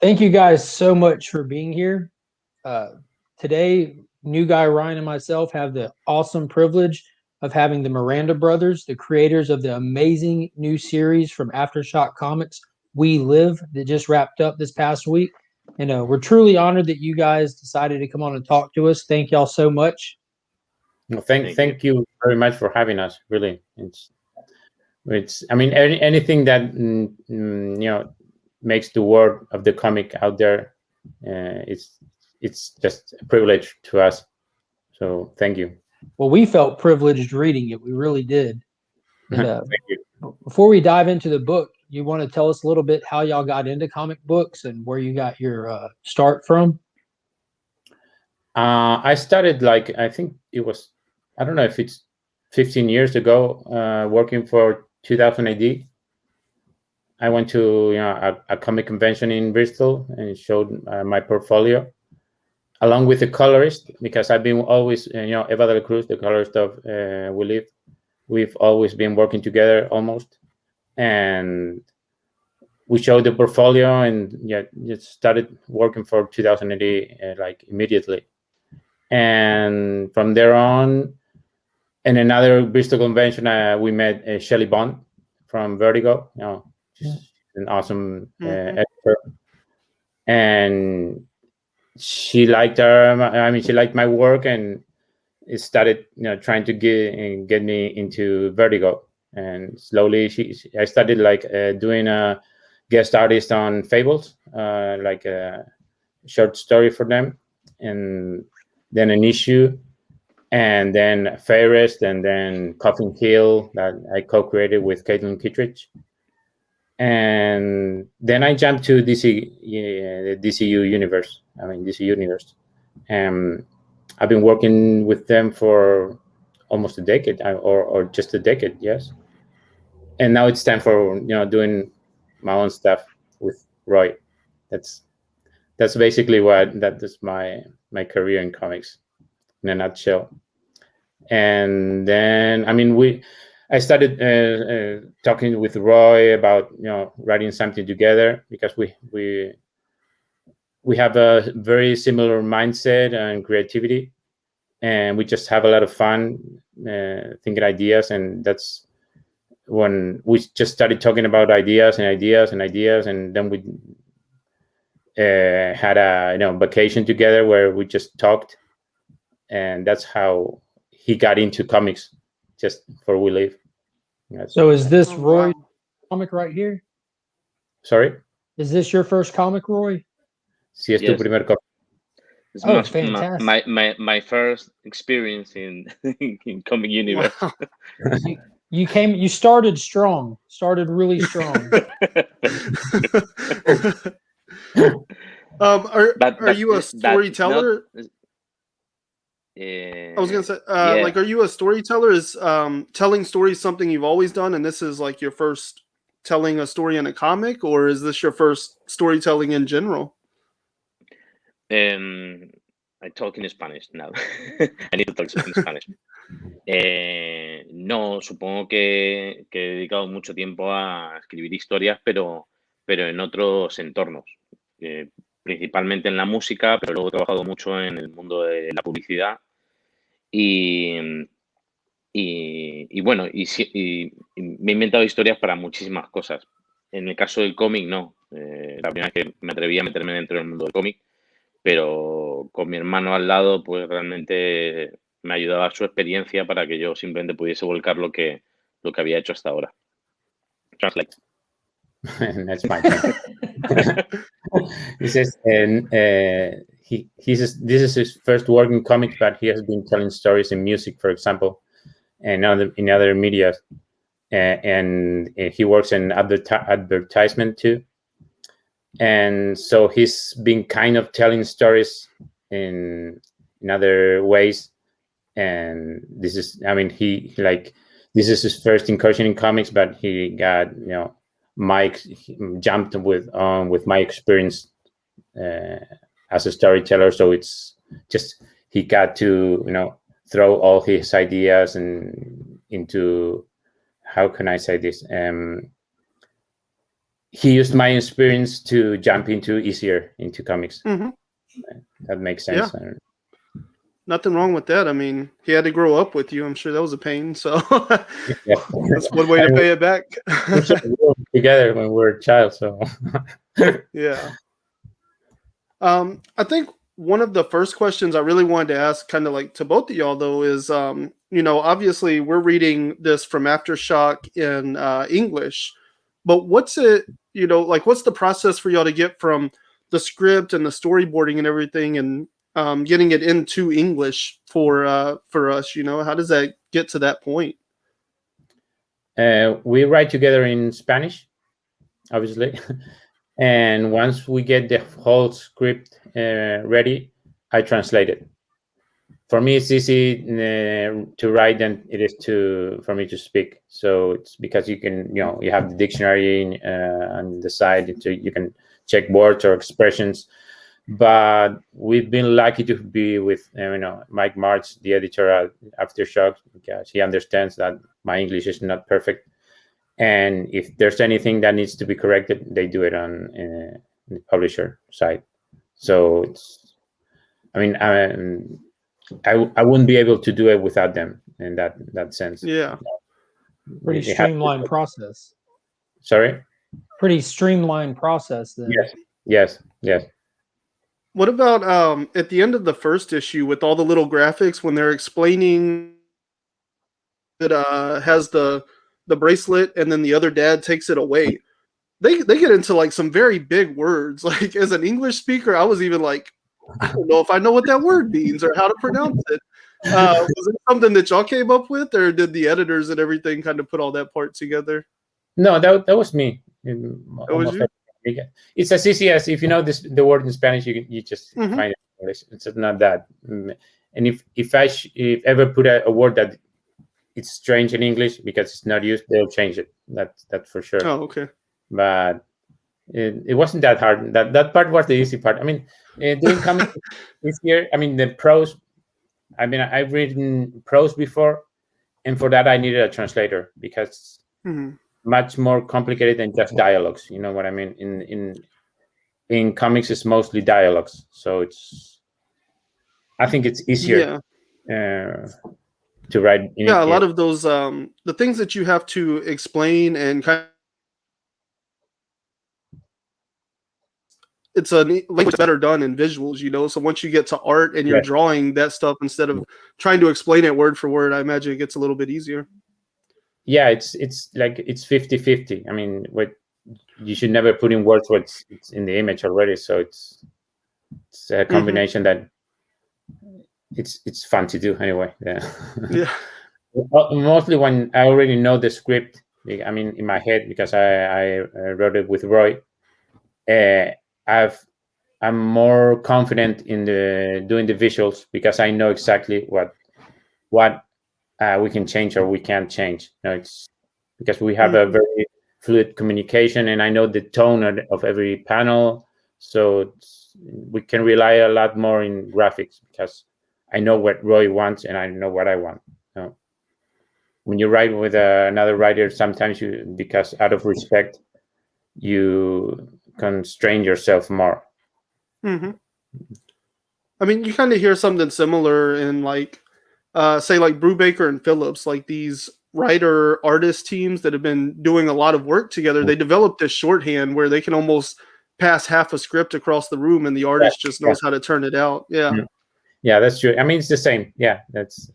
Thank you guys so much for being here. Today, new guy Ryan and myself have the awesome privilege of having the Miranda Brothers, the creators of the amazing new series from Aftershock Comics, We Live, that just wrapped up this past week. And we're truly honored that you guys decided to come on and talk to us. Thank y'all so much. No, thank you very much for having us. Really, it's. I mean, anything that makes the world of the comic out there, it's just a privilege to us. So thank you. Well, we felt privileged reading it. We really did. And Thank you. before we dive into the book, you want to tell us a little bit how y'all got into comic books and where you got your start from? I started I think it was, I don't know if it's 15 years ago, working for 2000 AD. I went to a comic convention in Bristol and showed my portfolio along with the colorist, because I've been always Eva de la Cruz, the colorist of We Live. We've always been working together almost, and we showed the portfolio and just started working for 2000 AD like immediately. And from there on, in another Bristol convention, we met Shelley Bond from Vertigo. She's an awesome editor, and she liked she liked my work, and it started, trying to get me into Vertigo. And slowly, I started doing a guest artist on Fables, like a short story for them, and then an issue, and then Fairest, and then Coffin Hill that I co-created with Caitlin Kittredge. And then I jumped to the DCU universe. DC Universe. I've been working with them for almost a decade, or just a decade, yes. And now it's time for doing my own stuff with Roy. That's basically that is my career in comics in a nutshell. And then I started talking with Roy about writing something together, because we have a very similar mindset and creativity, and we just have a lot of fun thinking ideas. And that's when we just started talking about ideas and ideas and ideas. And then we had a vacation together where we just talked, and that's how he got into comics, just for We Live. So is this Roy comic right here? Sorry? Is this your first comic, Roy? Si es tu primer cómic. It's fantastic. my first experience in in comic universe. Wow. You started strong. Started really strong. Are you a storyteller? I was gonna say, yeah. Are you a storyteller? Is telling stories something you've always done, and this is like your first telling a story in a comic, or is this your first storytelling in general? I talk in Spanish now. I need to talk in Spanish. No, supongo que he dedicado mucho tiempo a escribir historias, pero en otros entornos. Principalmente en la música, pero luego he trabajado mucho en el mundo de la publicidad. Y bueno, y me he inventado historias para muchísimas cosas. En el caso del cómic, no. La primera vez que me atreví a meterme dentro del mundo del cómic, pero con mi hermano al lado, pues realmente me ayudaba su experiencia para que yo simplemente pudiese volcar lo que había hecho hasta ahora. Translate. That's my turn. He says, he says this is his first work in comics, but he has been telling stories in music, for example, and in other media, and he works in advertisement too. And so he's been kind of telling stories in other ways. And this is, this is his first incursion in comics, but he got, he jumped with my experience as a storyteller. So it's just, he got to, throw all his ideas and into, how can I say this? he used my experience to jump easier into comics. Mm-hmm. That makes sense. Yeah. Nothing wrong with that. I mean, he had to grow up with you. I'm sure that was a pain. So that's one way to pay it back. We worked together when we were a child. So yeah. I think one of the first questions I really wanted to ask, kind of like to both of y'all, though, is obviously we're reading this from Aftershock in English, but what's it, what's the process for y'all to get from the script and the storyboarding and everything and getting it into English for us? How does that get to that point? We write together in Spanish, obviously. And once we get the whole script ready, I translate it. For me, it's easy to write than it is for me to speak. So it's because you can, you have the dictionary on the side, so you can check words or expressions. But we've been lucky to be with, Mike March, the editor at Aftershock, because he understands that my English is not perfect. And if there's anything that needs to be corrected, they do it on the publisher side. So it's, I wouldn't be able to do it without them in that sense. Yeah. Pretty streamlined process. Sorry? Pretty streamlined process then. Yes. What about at the end of the first issue with all the little graphics when they're explaining that has the bracelet and then the other dad takes it away? They get into like some very big words. Like as an English speaker, I was even like, I don't know if I know what that word means or how to pronounce it. Was it something that y'all came up with, or did the editors and everything kind of put all that part together? No, that was me. That was you? It's as easy as if you know the word in Spanish, you just find it in English. It's not that. And if I ever put a word that it's strange in English because it's not used, they'll change it. That's for sure. Oh, okay. But it wasn't that hard. That part was the easy part. I mean, doing comics this year. I mean, the prose. I mean, I've written prose before, and for that I needed a translator because much more complicated than just dialogues. You know what I mean? In comics, it's mostly dialogues, so I think it's easier to write. A lot of those the things that you have to explain and kind of, it's a language better done in visuals, So once you get to art and you're drawing that stuff instead of trying to explain it word for word, I imagine it gets a little bit easier. Yeah, it's like it's 50-50. I mean, you should never put in words what's in the image already. So it's a combination that it's fun to do anyway. Yeah. Mostly when I already know the script. I mean, in my head, because I wrote it with Roy. I'm more confident in doing the visuals because I know exactly what we can change or we can't change. It's because we have a very fluid communication, and I know the tone of every panel, so we can rely a lot more in graphics because I know what Roy wants and I know what I want. When you write with another writer, sometimes because out of respect, you constrain yourself more. I mean, you kind of hear something similar in like, say like Brubaker and Phillips, like these writer artist teams that have been doing a lot of work together. They developed this shorthand where they can almost pass half a script across the room and the artist just knows how to turn it out. Yeah, that's true. I mean, it's the same. Yeah, that's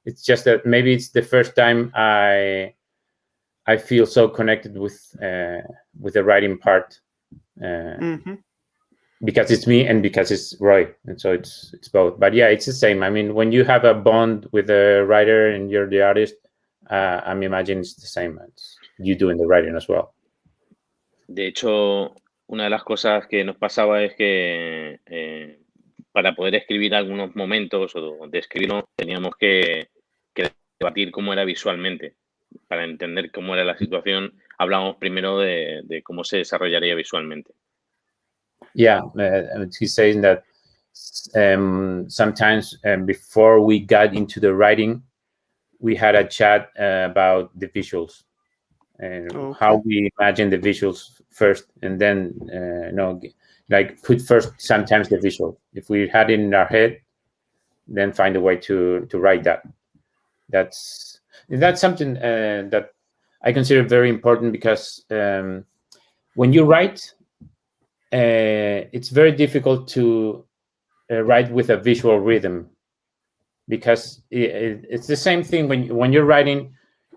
it's just that maybe it's the first time I feel so connected with the writing part because it's me and because it's Roy, and so it's both. But yeah, it's the same. I mean, when you have a bond with a writer and you're the artist, I imagine it's the same as you doing the writing as well. De hecho, una de las cosas que nos pasaba es que para poder escribir algunos momentos o describirnos teníamos que debatir cómo era visualmente. Para entender cómo era la situación, hablamos primero de cómo se desarrollaría visualmente. Yeah, he's saying that sometimes before we got into the writing, we had a chat about the visuals. and Okay. how we imagine the visuals first, and then like put first sometimes the visual. If we had it in our head, then find a way to write that. That's something that I consider very important, because when you write, it's very difficult to write with a visual rhythm, because it's the same thing when you're writing.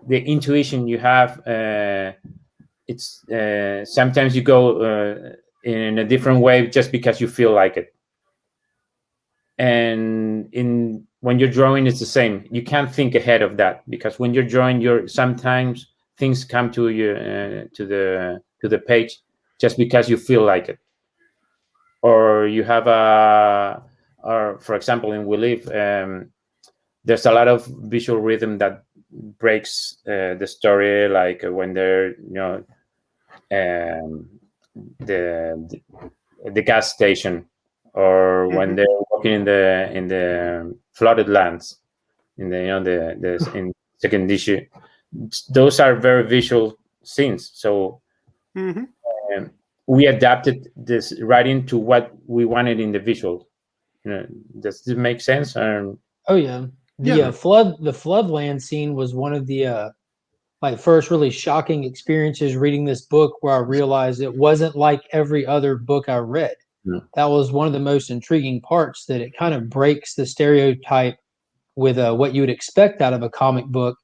The intuition you have, it's sometimes you go in a different way just because you feel like it. And when you're drawing, it's the same. You can't think ahead of that, because when you're drawing, sometimes things come to you to the page just because you feel like it, or you have or for example in We Live, there's a lot of visual rhythm that breaks the story, like when they're the gas station, or when they're walking in the flooded lands, in the in second issue. Those are very visual scenes. So we adapted this writing to what we wanted in the visual. Does this make sense? Oh yeah. The floodland scene was one of the like first really shocking experiences reading this book, where I realized it wasn't like every other book I read. That was one of the most intriguing parts, that it kind of breaks the stereotype with what you would expect out of a comic book.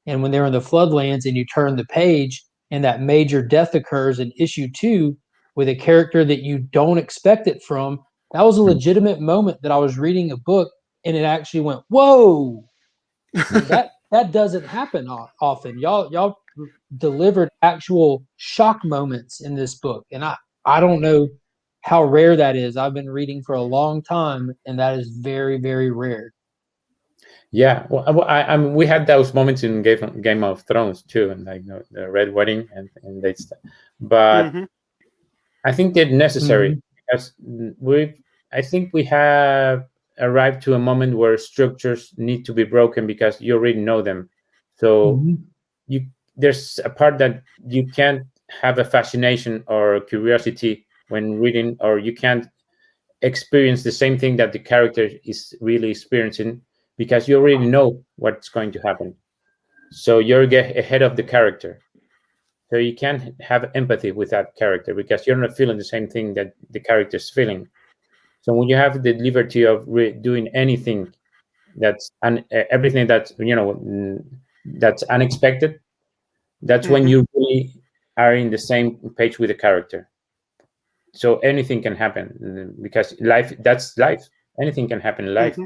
And when they're in the floodlands and you turn the page and that major death occurs in issue 2 with a character that you don't expect it from, that was a legitimate moment that I was reading a book and it actually went, whoa. Like that doesn't happen often. Y'all delivered actual shock moments in this book, and I don't know how rare that is. I've been reading for a long time, and that is very, very rare. Yeah, well, I mean, we had those moments in Game of Thrones too, and like the Red Wedding and that stuff. But I think they're necessary, because I think we have arrived to a moment where structures need to be broken, because you already know them. So there's a part that you can't have a fascination or curiosity when reading, or you can't experience the same thing that the character is really experiencing, because you already know what's going to happen. So you're ahead of the character. So you can't have empathy with that character, because you're not feeling the same thing that the character is feeling. So when you have the liberty of doing anything that's everything that's that's unexpected, that's when you really are in the same page with the character. So anything can happen, because that's life. Anything can happen in life.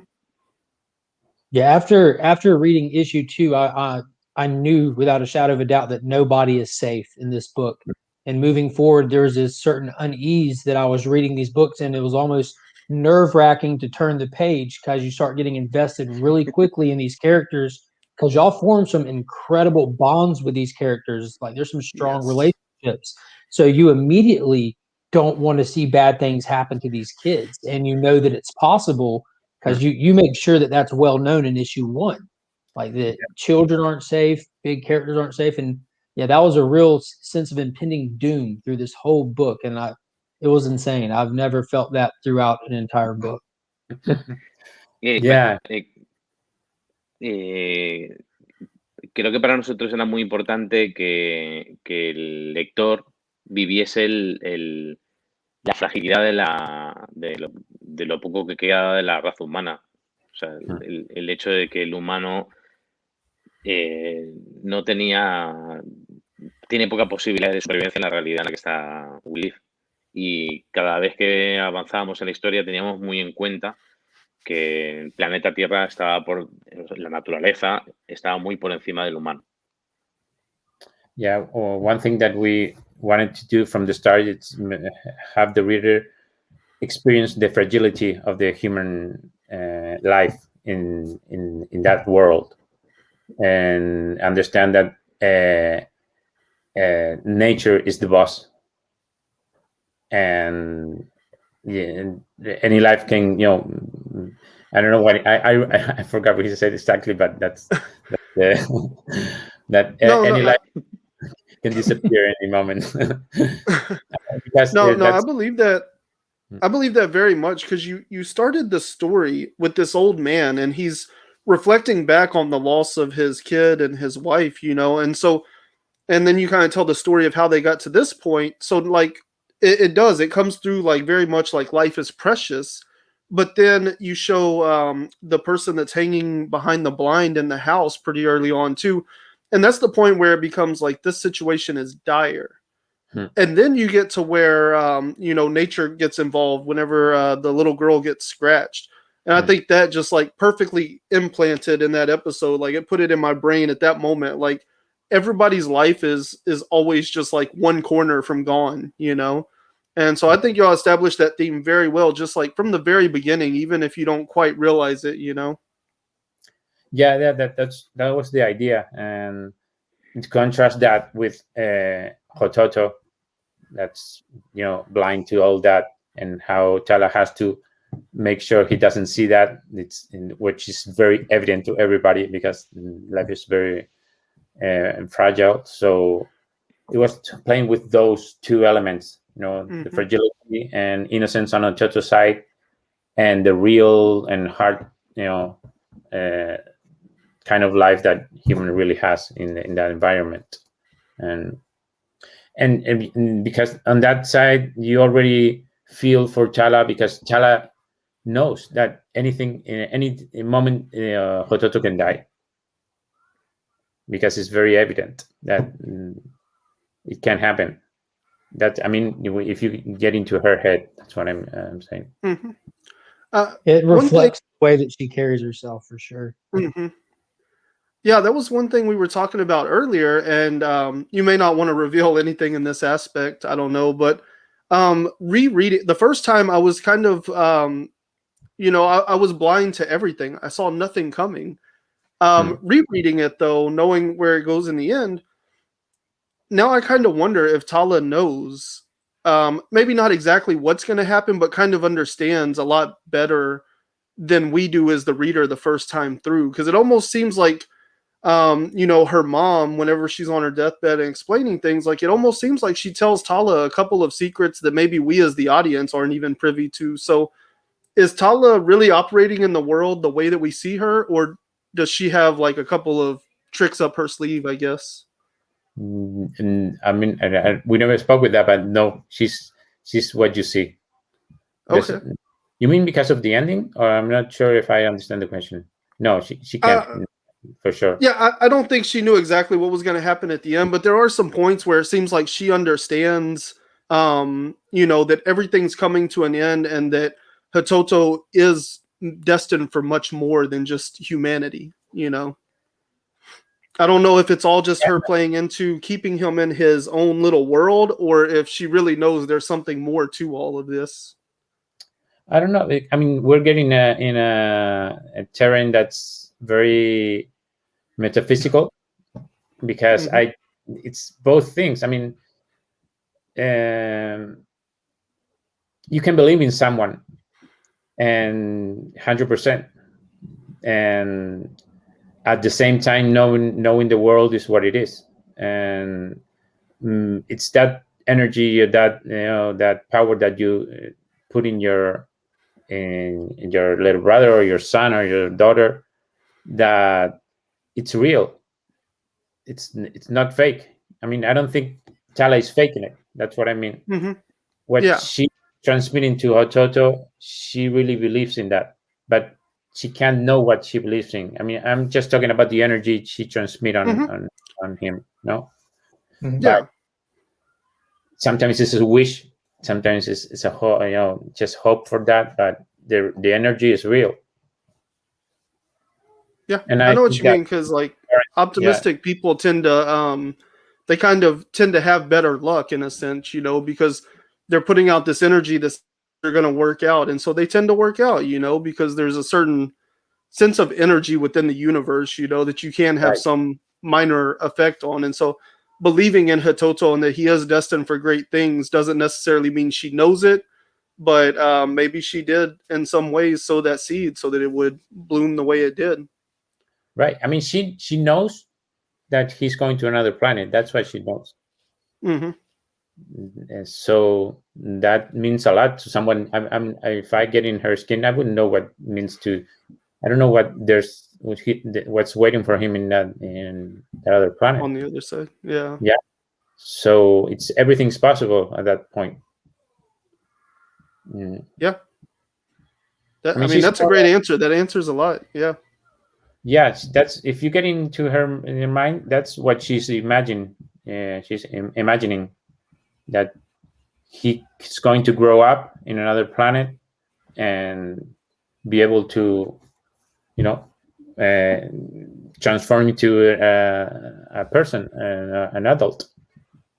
Yeah, after reading issue 2, I knew without a shadow of a doubt that nobody is safe in this book. And moving forward, there's this certain unease that I was reading these books, and it was almost nerve-wracking to turn the page, because you start getting invested really quickly in these characters, because y'all form some incredible bonds with these characters. Like there's some strong relationships. So you immediately don't want to see bad things happen to these kids, and you know that it's possible, because you make sure that that's well known in issue 1, like that children aren't safe, big characters aren't safe. And yeah, that was a real sense of impending doom through this whole book, and it was insane. I've never felt that throughout an entire book. Yeah. Creo que para nosotros era muy importante que el lector viviese la fragilidad de lo poco que queda de la raza humana. O sea, el hecho de que el humano no tiene poca posibilidad de supervivencia en la realidad en la que está We Live. Y cada vez que avanzábamos en la historia teníamos muy en cuenta que el planeta Tierra la naturaleza estaba muy por encima del humano. Yeah, one thing that we wanted to do from the start is have the reader experience the fragility of the human life in that world, and understand that nature is the boss, and any life can, I don't know what I forgot what he said exactly, but that's that any life can disappear any moment. Because No, I that's believe that. I believe that very much, because you started the story with this old man, and he's reflecting back on the loss of his kid and his wife, and so, and then you kind of tell the story of how they got to this point. So like it comes through like very much like life is precious, but then you show the person that's hanging behind the blind in the house pretty early on too, and that's the point where it becomes like this situation is dire. And then you get to where nature gets involved whenever the little girl gets scratched, and I think that just like perfectly implanted in that episode, like it put it in my brain at that moment, like everybody's life is always just like one corner from gone, and so I think y'all established that theme very well, just like from the very beginning, even if you don't quite realize it. Yeah, that was the idea, and to contrast that with Hototo, that's blind to all that, and how Tala has to make sure he doesn't see that, which is very evident to everybody because life is very fragile. So it was playing with those two elements, the fragility and innocence on Hototo's side, and the real and hard kind of life that human really has in that environment. And because on that side you already feel for Chala, because Chala knows that anything in any moment Hototo can die, because it's very evident that it can happen. That, I mean, if you get into her head, that's what I'm saying. It reflects the way that she carries herself, for sure. Yeah, that was one thing we were talking about earlier, and you may not want to reveal anything in this aspect, I don't know, but rereading the first time, I was kind of I was blind to everything. I saw nothing coming. Rereading it though, knowing where it goes in the end, now I kind of wonder if Tala knows, maybe not exactly what's going to happen, but kind of understands a lot better than we do as the reader the first time through, because it almost seems like her mom, whenever she's on her deathbed and explaining things, like it almost seems like she tells Tala a couple of secrets that maybe we as the audience aren't even privy to. So is Tala really operating in the world the way that we see her, or does she have like a couple of tricks up her sleeve, I guess? And I mean, we never spoke with that, but no, she's what you see. Okay. You mean because of the ending, or I'm not sure if I understand the question. No, she can't, for sure. Yeah, I don't think she knew exactly what was going to happen at the end, but there are some points where it seems like she understands, that everything's coming to an end, and that Hototo is destined for much more than just humanity. I don't know if it's all just her playing into keeping him in his own little world, or if she really knows there's something more to all of this. I don't know. I mean, we're getting in a terrain that's very metaphysical, because it's both things. I mean, you can believe in someone and 100%, and at the same time knowing the world is what it is, and it's that energy, that power that you put in your little brother or your son or your daughter, that it's real. It's not fake. I mean, I don't think Tala is faking it. That's what I mean. What she transmitting to Hototo, she really believes in that, but she can't know what she believes in. I mean, I'm just talking about the energy she transmit on him. No, but sometimes it's a wish, sometimes it's a hope, just hope for that, but the energy is real. Yeah, and I know what you mean, because like optimistic people tend to they kind of tend to have better luck in a sense, because they're putting out this energy that they're going to work out, and so they tend to work out, because there's a certain sense of energy within the universe, that you can have some minor effect on. And so believing in Hototo and that he is destined for great things doesn't necessarily mean she knows it, but maybe she did in some ways sow that seed so that it would bloom the way it did. Right. I mean, she knows that he's going to another planet. That's what she knows. So that means a lot to someone. If I get in her skin, I wouldn't know what it means to. I don't know what's waiting for him in that other planet. On the other side, yeah. Yeah. So everything's possible at that point. Yeah. I mean that's a great answer. That answers a lot. Yeah. Yes, that's if you get into her mind, that's what she's imagining. She's imagining that he's going to grow up in another planet and be able to, transform into a person, an adult.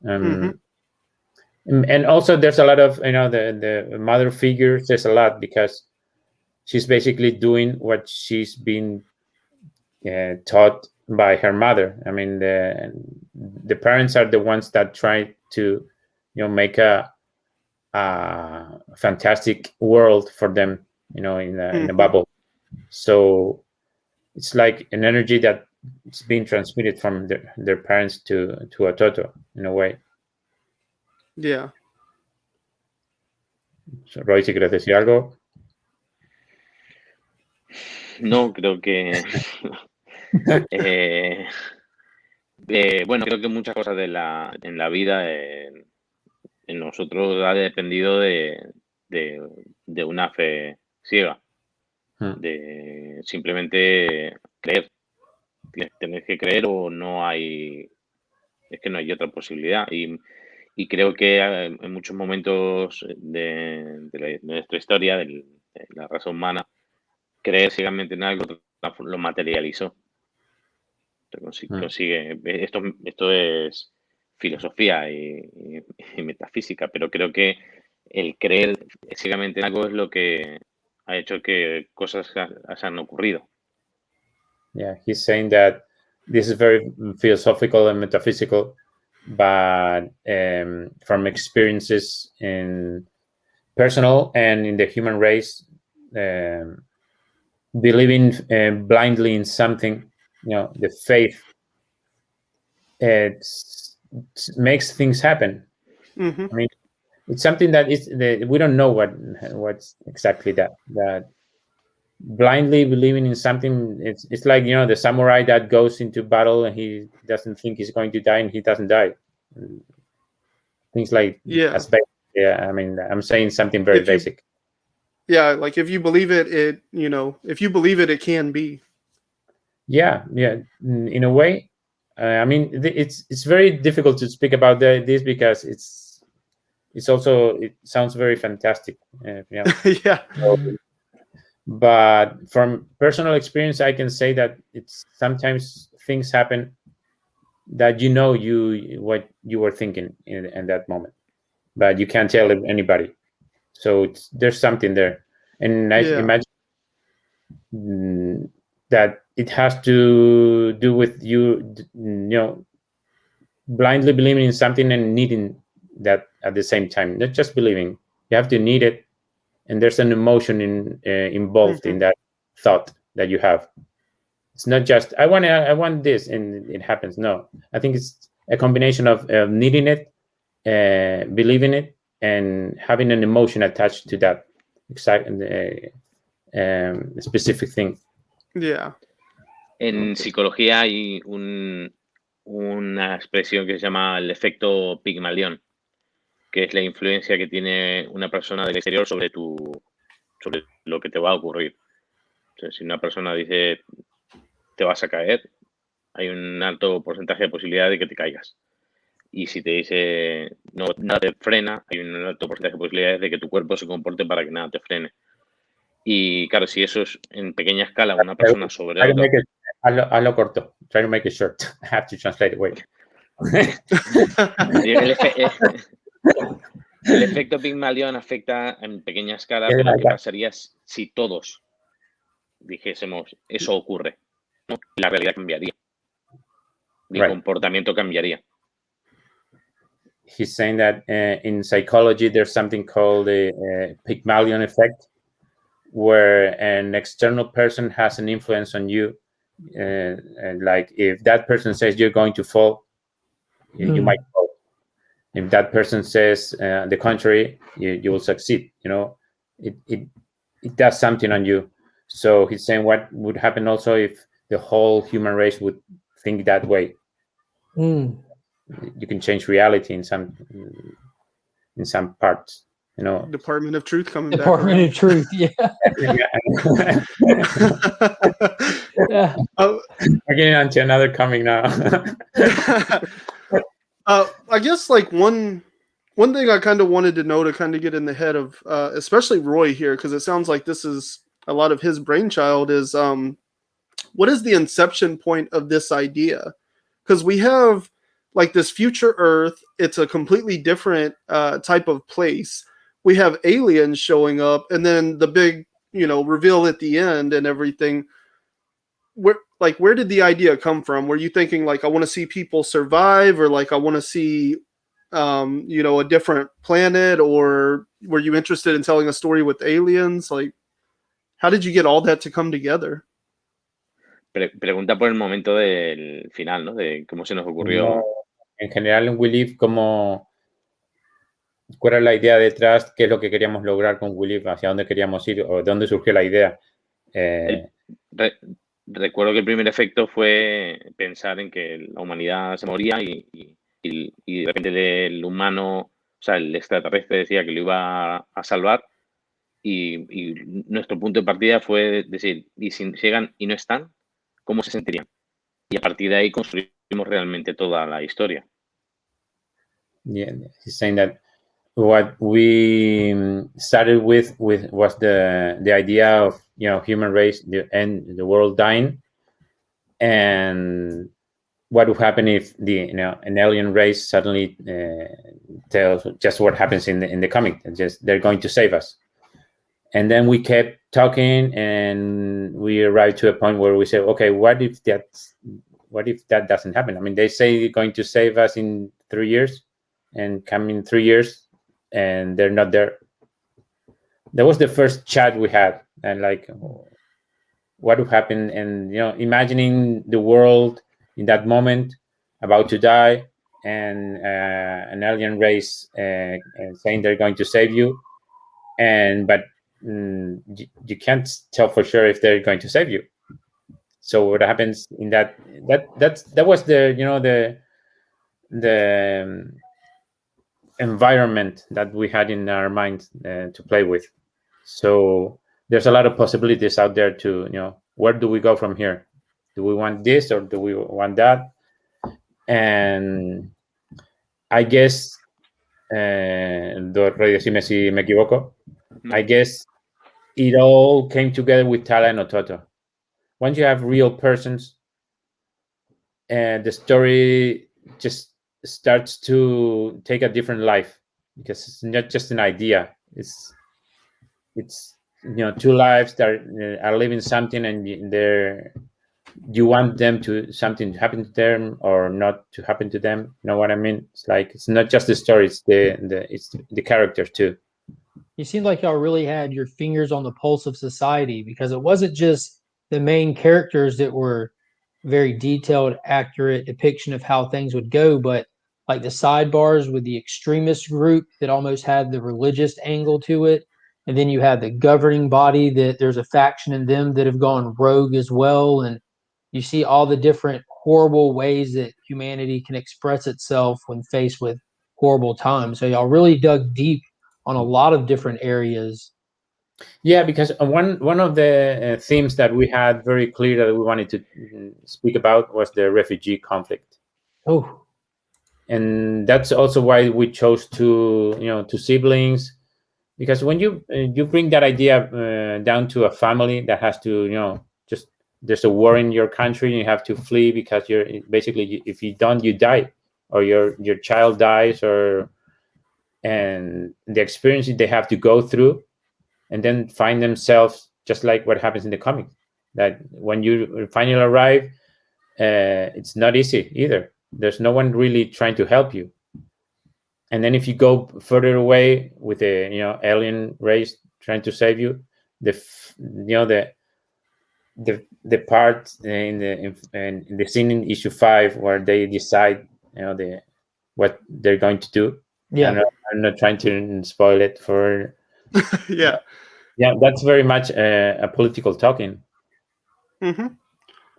And also, there's a lot of the mother figure says a lot because she's basically doing what she's been taught by her mother. I mean, the parents are the ones that try to, make a fantastic world for them, in a bubble. So it's like an energy that it's being transmitted from their parents to a Toto in a way. Yeah. So, Roy, si quieres decir algo. No, creo que bueno, creo que muchas cosas en la vida en nosotros ha dependido de una fe ciega, de simplemente creer. Tenés que creer o es que no hay otra posibilidad. Y creo que en muchos momentos de nuestra historia, de la raza humana, creer ciegamente en algo lo materializó. Consigue. Esto es filosofía y metafísica, pero creo que el creer ciegamente en algo es lo que ha hecho que cosas hayan ocurrido. Yeah, he's saying that this is very philosophical and metaphysical, but from experiences in personal and in the human race, believing blindly in something, the faith, it makes things happen. I mean, it's something that we don't know what's exactly that blindly believing in something. It's like, the samurai that goes into battle and he doesn't think he's going to die and he doesn't die. Things like as basic. Yeah, I mean, I'm saying something very basic. Yeah, like if you believe it, if you believe it, it can be. Yeah, in a way. I mean, it's very difficult to speak about this because it sounds very fantastic. Yeah. But from personal experience, I can say that it's sometimes things happen that what you were thinking in that moment, but you can't tell anybody. So there's something there, and I imagine that it has to do with you, blindly believing in something and needing that at the same time. Not just believing; you have to need it, and there's an emotion involved in that thought that you have. It's not just I want this and it happens. No, I think it's a combination of needing it, believing it, and having an emotion attached to that exact specific thing. Yeah. En psicología hay una expresión que se llama el efecto Pigmalión, que es la influencia que tiene una persona del exterior sobre lo que te va a ocurrir. O sea, si una persona dice te vas a caer, hay un alto porcentaje de posibilidad de que te caigas. Y si te dice nada te frena, hay un alto porcentaje de posibilidades de que tu cuerpo se comporte para que nada te frene. Y claro, si eso es en pequeña escala una persona sobre otra... Hazlo corto. Try to make it short. I have to translate it. Wait. El efecto Pigmalión afecta en pequeña escala, pero ¿qué pasaría si todos dijésemos eso ocurre? ¿No? La realidad cambiaría. El comportamiento cambiaría. He's saying that in psychology there's something called the Pygmalion effect, where an external person has an influence on you. And like if that person says you're going to fall, you might fall. If that person says the contrary, you will succeed. It does something on you. So he's saying what would happen also if the whole human race would think that way. Mm. You can change reality in some parts. Department of Truth coming Department back of Truth, yeah. Yeah. We're getting onto another comic now. I guess like one thing I kind of wanted to know to kind of get in the head of especially Roy here, because it sounds like this is a lot of his brainchild, is what is the inception point of this idea? Because we have like this future Earth, it's a completely different type of place. We have aliens showing up, and then the big reveal at the end and everything. Where did the idea come from? Were you thinking like I want to see people survive, or like I want to see a different planet, or were you interested in telling a story with aliens? Like, how did you get all that to come together? Pregunta por el momento del final, ¿no? De cómo se nos ocurrió. No, en general en We Live, ¿cuál era la idea detrás? ¿Qué es lo que queríamos lograr con We Live? ¿Hacia dónde queríamos ir? ¿O de dónde surgió la idea? Recuerdo que el primer efecto fue pensar en que la humanidad se moría y de repente el humano, o sea, el extraterrestre decía que lo iba a salvar y nuestro punto de partida fue decir, y si llegan y no están, ¿cómo se sentirían? Y a partir de ahí construimos realmente toda la historia. Yeah, he's saying that what we started with was the idea of human race and the world dying, and what would happen if an alien race suddenly tells just what happens in the comic, just they're going to save us. And then we kept talking, and we arrived to a point where we said, okay, what if that doesn't happen? I mean, they say they're going to save us in 3 years, and come in 3 years, and they're not there. That was the first chat we had, and like, what would happen? And imagining the world in that moment about to die, and an alien race saying they're going to save you, but you can't tell for sure if they're going to save you. So what happens in that was the environment that we had in our mind to play with. So there's a lot of possibilities out there to where do we go from here? Do we want this or do we want that? And I guess decime si me equivoco. I guess it all came together with Tala and Ototo. Once you have real persons, the story just starts to take a different life, because it's not just an idea. It's two lives that are living something, and you want them to something to happen to them or not to happen to them. You know what I mean? It's like it's not just the story; it's the characters too. You seemed like y'all really had your fingers on the pulse of society, because it wasn't just the main characters that were very detailed, accurate depiction of how things would go, but like the sidebars with the extremist group that almost had the religious angle to it. And then you have the governing body that there's a faction in them that have gone rogue as well. And you see all the different horrible ways that humanity can express itself when faced with horrible times. So y'all really dug deep on a lot of different areas. Yeah, because one of the themes that we had very clear that we wanted to speak about was the refugee conflict. Oh, and that's also why we chose two siblings, because when you bring that idea down to a family that has to just there's a war in your country and you have to flee because you're basically, if you don't, you die, or your child dies, and the experience they have to go through, and then find themselves just like what happens in the comic, that when you finally arrive, it's not easy either. There's no one really trying to help you. And then if you go further away with a alien race trying to save you, the part in the scene in issue 5 where they decide what they're going to do, Yeah. I'm not trying to spoil it for. Yeah. Yeah, that's very much a political talking. Hmm.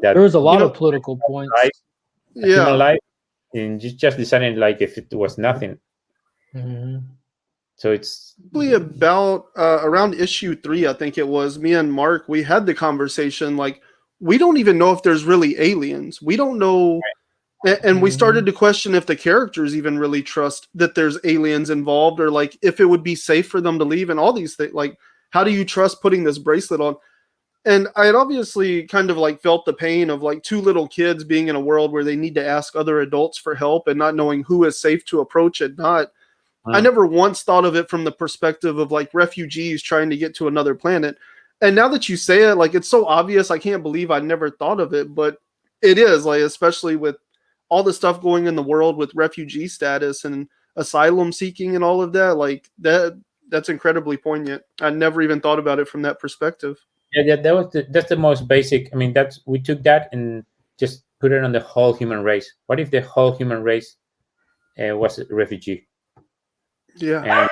That There was a lot know, of political points. life, a human Yeah. life, and just deciding like if it was nothing. Mhm. So it's Probably about around issue 3, I think it was, me and Mark, we had the conversation like, we don't even know if there's really aliens. We don't know. And we started to question if the characters even really trust that there's aliens involved, or like if it would be safe for them to leave and all these things. Like, how do you trust putting this bracelet on? And I had obviously kind of like felt the pain of like two little kids being in a world where they need to ask other adults for help and not knowing who is safe to approach and not. I never once thought of it from the perspective of like refugees trying to get to another planet. And now that you say it, like it's so obvious, I can't believe I never thought of it, but it is, like, especially with all the stuff going in the world with refugee status and asylum seeking and all of that, like that's incredibly poignant. I never even thought about it from that perspective. yeah, that's the most basic. I mean, that's we took that and just put it on the whole human race. What if the whole human race was a refugee Yeah. and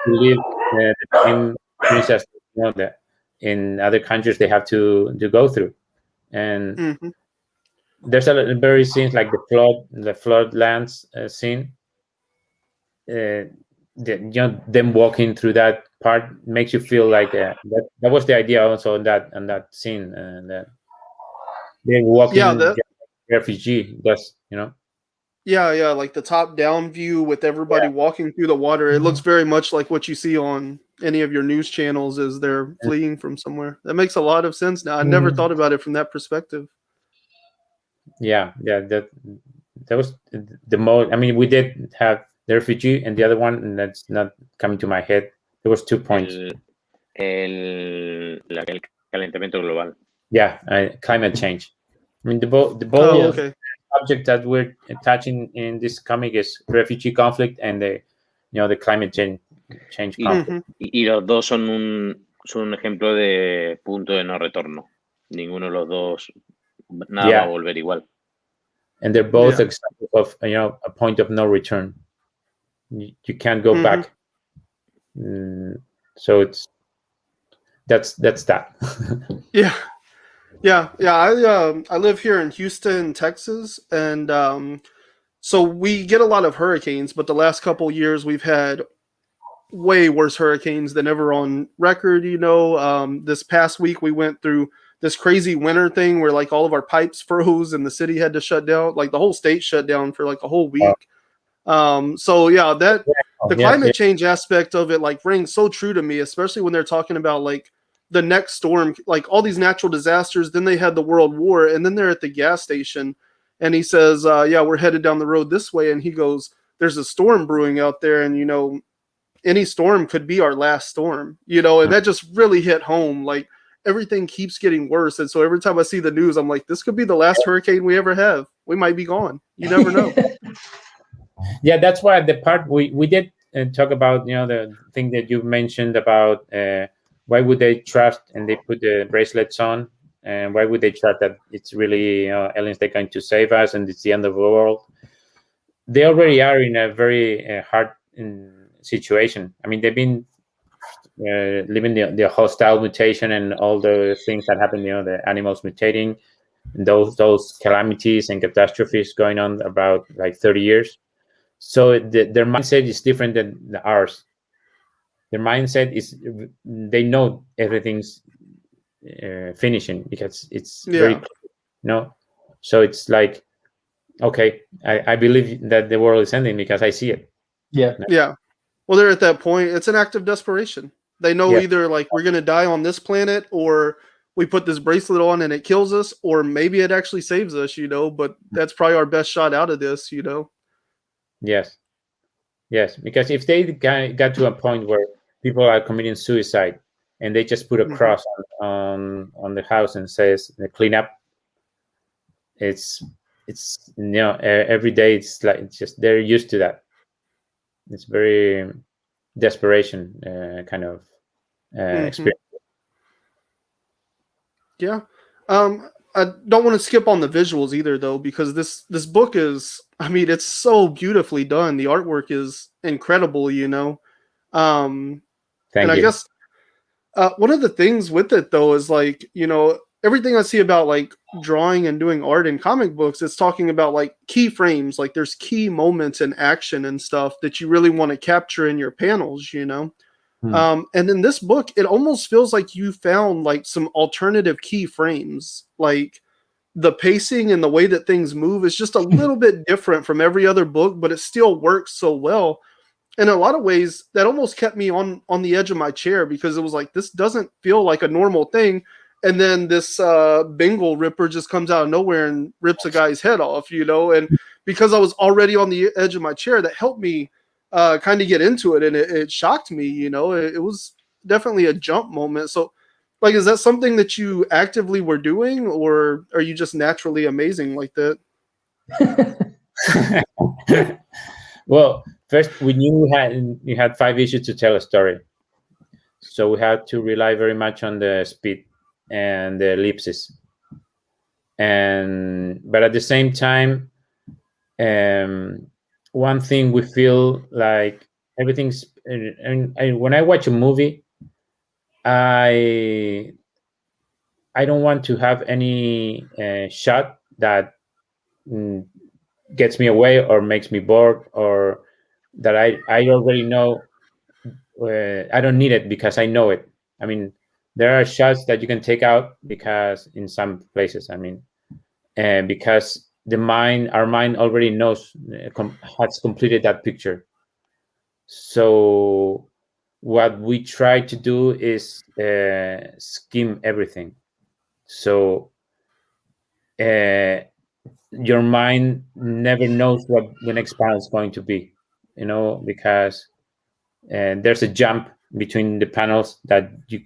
live the same things as that in other countries they have to go through? And Mm-hmm. there's a very scenes like the floodlands scene. Them walking through that part makes you feel like that was the idea also in that scene, that they're Yeah, walking that refugee. That's yeah, like the top down view with everybody walking through the water. It looks very much like what you see on any of your news channels as they're fleeing from somewhere. That makes a lot of sense now. I never thought about it from that perspective. yeah. That was the most. I mean, we did have the refugee and the other one, and that's not coming to my head. There was 2 points. El calentamiento global. Yeah, climate change. I mean, the Oh, both okay. subject that we're touching in this comic is refugee conflict and the climate change Y, conflict. Mm-hmm. y los dos son un ejemplo de punto de no retorno. Ninguno de los dos, nada va a volver igual. And they're both Yeah. examples of a point of no return. You can't go back. So that's that. Yeah. Yeah. I live here in Houston, Texas, and so we get a lot of hurricanes, but the last couple years we've had way worse hurricanes than ever on record. This past week we went through this crazy winter thing where like all of our pipes froze and the city had to shut down, like the whole state shut down for like a whole week. So yeah, that the climate change aspect of it like rings so true to me, especially when they're talking about like the next storm, like all these natural disasters. Then they had the World War, and then they're at the gas station, and he says, "Yeah, we're headed down the road this way," and he goes, "There's a storm brewing out there, and any storm could be our last storm," and that just really hit home. Like everything keeps getting worse, and so every time I see the news, I'm like, this could be the last hurricane we ever have. We might be gone. You never know. Yeah, that's why the part we did talk about, the thing that you mentioned about why would they trust and they put the bracelets on, and why would they trust that it's really aliens they're going to save us and it's the end of the world. They already are in a very hard situation. I mean, they've been living the hostile mutation and all the things that happen, the animals mutating, and those calamities and catastrophes going on about like 30 years. So their mindset is different than ours. Their mindset is they know everything's finishing because it's very Yeah. So it's like, okay, I believe that the world is ending because I see it. Yeah. Well, they're at that point. It's an act of desperation. They know either like we're gonna die on this planet, or we put this bracelet on and it kills us, or maybe it actually saves us. But that's probably our best shot out of this. Yes, because if they got to a point where people are committing suicide and they just put a cross on the house and says clean up, it's every day it's like it's just they're used to that. It's very desperation kind of experience. Yeah. I don't want to skip on the visuals either, though, because this book is, I mean, it's so beautifully done. The artwork is incredible, you know. And Thank I you. guess one of the things with it, though, is like, you know, everything I see about like drawing and doing art in comic books, it's talking about like key frames, like there's key moments in action and stuff that you really want to capture in your panels, you know. And in this book, it almost feels like you found like some alternative key frames. Like the pacing and the way that things move is just a little bit different from every other book, but it still works so well. In a lot of ways, that almost kept me on the edge of my chair because it was like, this doesn't feel like a normal thing. And then this Bengal Ripper just comes out of nowhere and rips a guy's head off, you know. And because I was already on the edge of my chair, that helped me kind of get into it, and it shocked me, you know. It was definitely a jump moment. So, like, is that something that you actively were doing, or are you just naturally amazing like that? Well, first we knew we had 5 issues to tell a story, so we had to rely very much on the speed and the ellipses, but at the same time, one thing we feel like everything's. And when I watch a movie, I don't want to have any shot that gets me away or makes me bored, or that I already know. I don't need it because I know it. I mean, there are shots that you can take out because in some places, I mean, because our mind already knows, has completed that picture. So what we try to do is skim everything. So your mind never knows what the next panel is going to be, you know, because there's a jump between the panels that you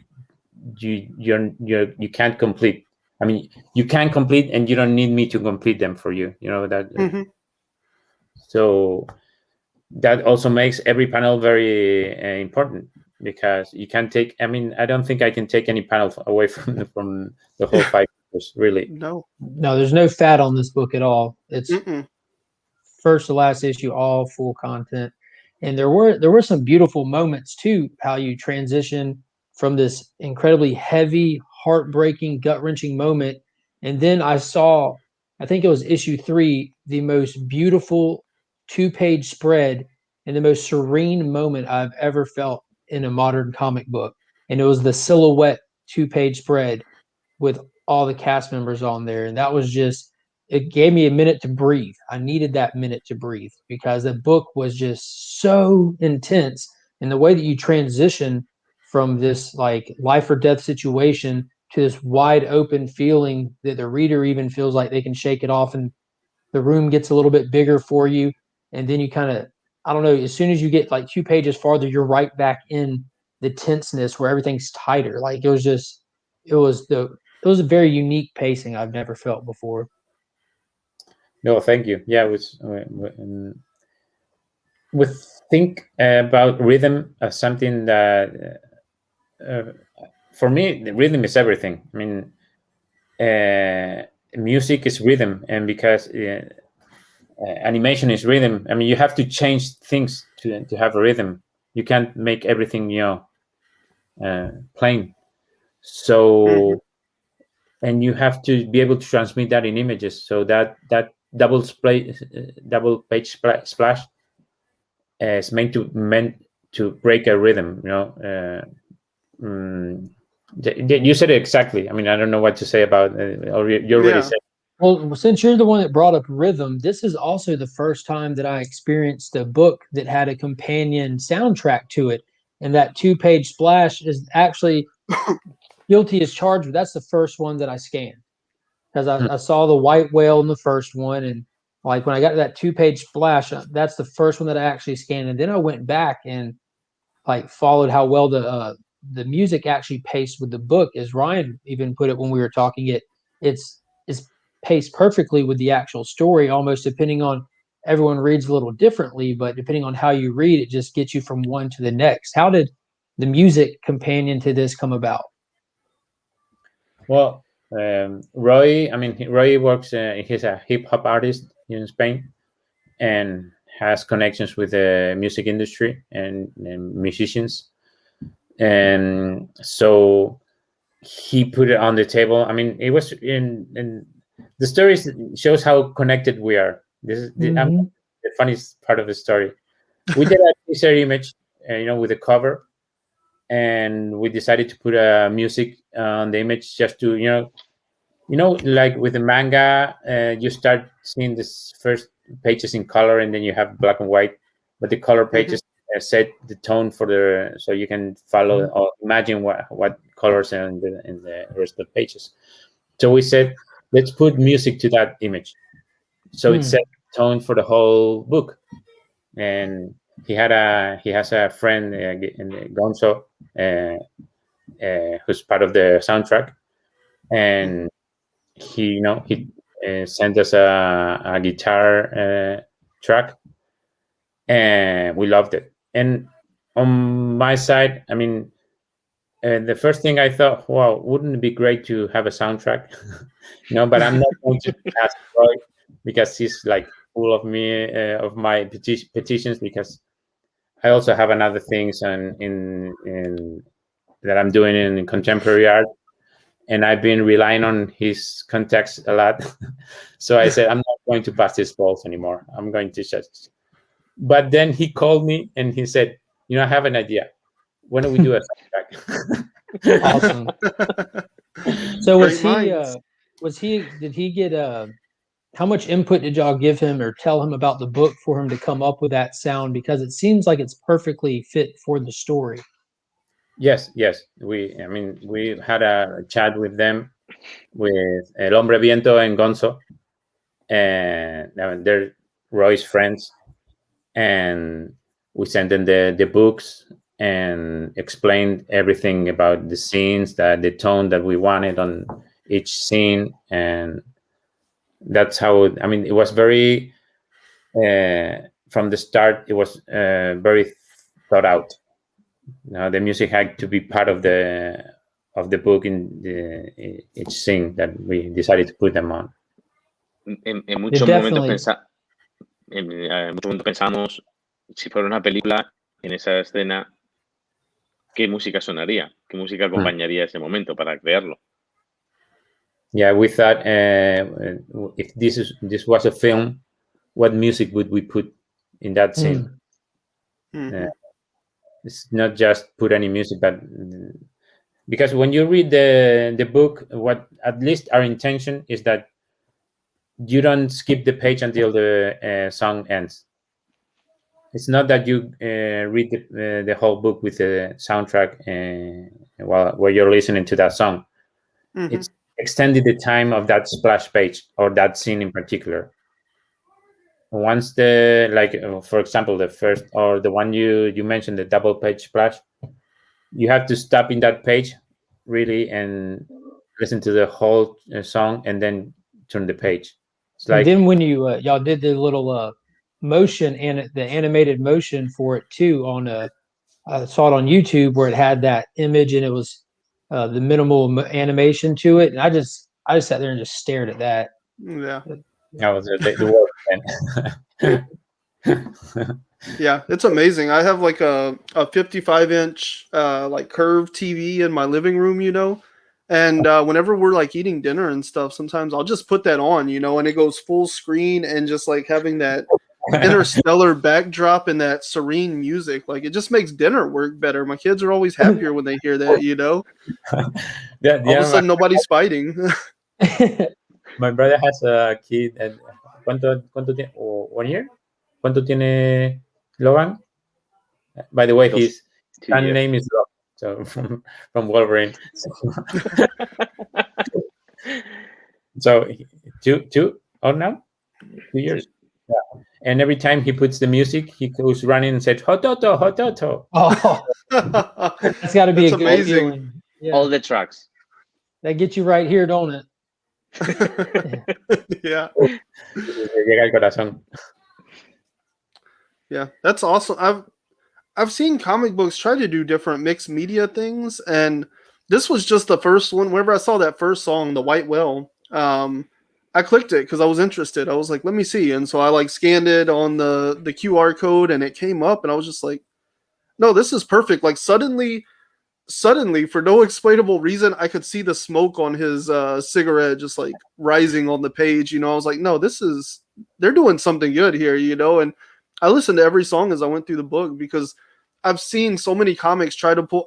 can't complete. I mean, you can complete, and you don't need me to complete them for you. You know that. Mm-hmm. So that also makes every panel very important, because you can take. I mean, I don't think I can take any panel away from the whole 5 years, really. No. No, there's no fat on this book at all. It's Mm-mm. first to last issue, all full content. And there were some beautiful moments too, how you transition from this incredibly heavy, heartbreaking, gut-wrenching moment. And then I think it was issue 3, the most beautiful 2-page spread and the most serene moment I've ever felt in a modern comic book. And it was the silhouette 2-page spread with all the cast members on there. And that was just, it gave me a minute to breathe. I needed that minute to breathe because the book was just so intense. And the way that you transition from this like life or death situation to this wide open feeling that the reader even feels like they can shake it off, and the room gets a little bit bigger for you. And then you kind of, I don't know, as soon as you get like 2 pages farther, you're right back in the tenseness where everything's tighter. Like it was a very unique pacing I've never felt before. No, thank you. Yeah, it was. We think about rhythm as something that, for me, the rhythm is everything. I mean, music is rhythm, and because animation is rhythm, I mean, you have to change things to have a rhythm. You can't make everything, plain. So, Mm-hmm. and you have to be able to transmit that in images. So that double page splash is meant to break a rhythm. You know, you said it exactly. I mean, I don't know what to say about. Or you already Yeah. said. Well, since you're the one that brought up rhythm, this is also the first time that I experienced a book that had a companion soundtrack to it. And that 2-page splash is actually guilty as charged, but that's the first one that I scanned. Because I saw the white whale in the first one, and like when I got to that 2-page splash, that's the first one that I actually scanned. And then I went back and like followed how well the music actually paced with the book. As Ryan even put it when we were talking, it's paced perfectly with the actual story, almost depending on, everyone reads a little differently, but depending on how you read, it just gets you from one to the next. How did the music companion to this come about? Well, Roy, I mean, Roy works. He's a hip hop artist in Spain, and has connections with the music industry and musicians. And so he put it on the table. I mean, it was in the story shows how connected we are. This is Mhm. the funniest part of the story. We did a teaser image, with the cover, and we decided to put a music on the image just to, like with the manga, you start seeing this first pages in color, and then you have black and white, but the color pages set the tone for so you can follow or imagine what colors are in the rest of the pages. So we said, let's put music to that image, so it set the tone for the whole book. And he has a friend, Gonzo, who's part of the soundtrack, and he sent us a guitar track, and we loved it. And on my side, I mean, the first thing I thought, wow, wouldn't it be great to have a soundtrack? But I'm not going to ask Roy, because he's like full of me, of my petitions, because I also have another things in that I'm doing in contemporary art, and I've been relying on his contacts a lot. So I said, I'm not going to bust his balls anymore. I'm going to just. But then he called me and he said, I have an idea. Why don't we do a soundtrack? Awesome. So Great minds. did he get how much input did y'all give him or tell him about the book for him to come up with that sound? Because it seems like it's perfectly fit for the story. Yes. We had a chat with them, with El Hombre Viento and Gonzo, and they're Roy's friends, and we sent them the books and explained everything about the scenes, that the tone that we wanted on each scene. And that's how it was very from the start. It was very thought out. The music had to be part of the book in each scene that we decided to put them on. En muchos definitely- muchos momentos pensamos, si fuera una película, en esa escena, ¿qué música sonaría? ¿Qué música acompañaría ese momento para crearlo? Yeah, we thought, if this was a film, what music would we put in that scene? It's not just put any music, but because when you read the book, what at least our intention is that you don't skip the page until the song ends. It's not that you read the whole book with the soundtrack while you're listening to that song. It's extended the time of that splash page or that scene in particular. Once for example, the first or the one you mentioned, the double page splash, you have to stop in that page really and listen to the whole song and then turn the page. It's like, and then when you y'all did the little motion and the animated motion for it too on I saw it on YouTube where it had that image and it was the minimal animation to it, and I just sat there and just stared at that. Yeah. that was the work. Yeah, it's amazing. I have like a 55-inch like curved TV in my living room, and whenever we're like eating dinner and stuff, sometimes I'll just put that on, and it goes full screen, and just like having that interstellar backdrop and that serene music, like it just makes dinner work better. My kids are always happier when they hear that, all of a sudden nobody's fighting. My brother has a kid. And ¿cuánto tiene? 1 year? ¿Cuánto tiene Logan? By the way, his son name is Rob, so from Wolverine. So two or now 2 years. Yeah. And every time he puts the music, he goes running and says "Hototo, hototo." Oh, that's got to be a good amazing. feeling. Yeah. All the tracks. That gets you right here, don't it? Yeah. Llega el corazón. Yeah, that's awesome. I've seen comic books try to do different mixed media things, and this was just the first one. Whenever I saw that first song, The White Whale, I clicked it because I was interested. I was like, let me see. And so I like scanned it on the QR code and it came up and I was just like, no, this is perfect. Like suddenly, for no explainable reason, I could see the smoke on his cigarette just like rising on the page. I was like, no, they're doing something good here, and I listened to every song as I went through the book because I've seen so many comics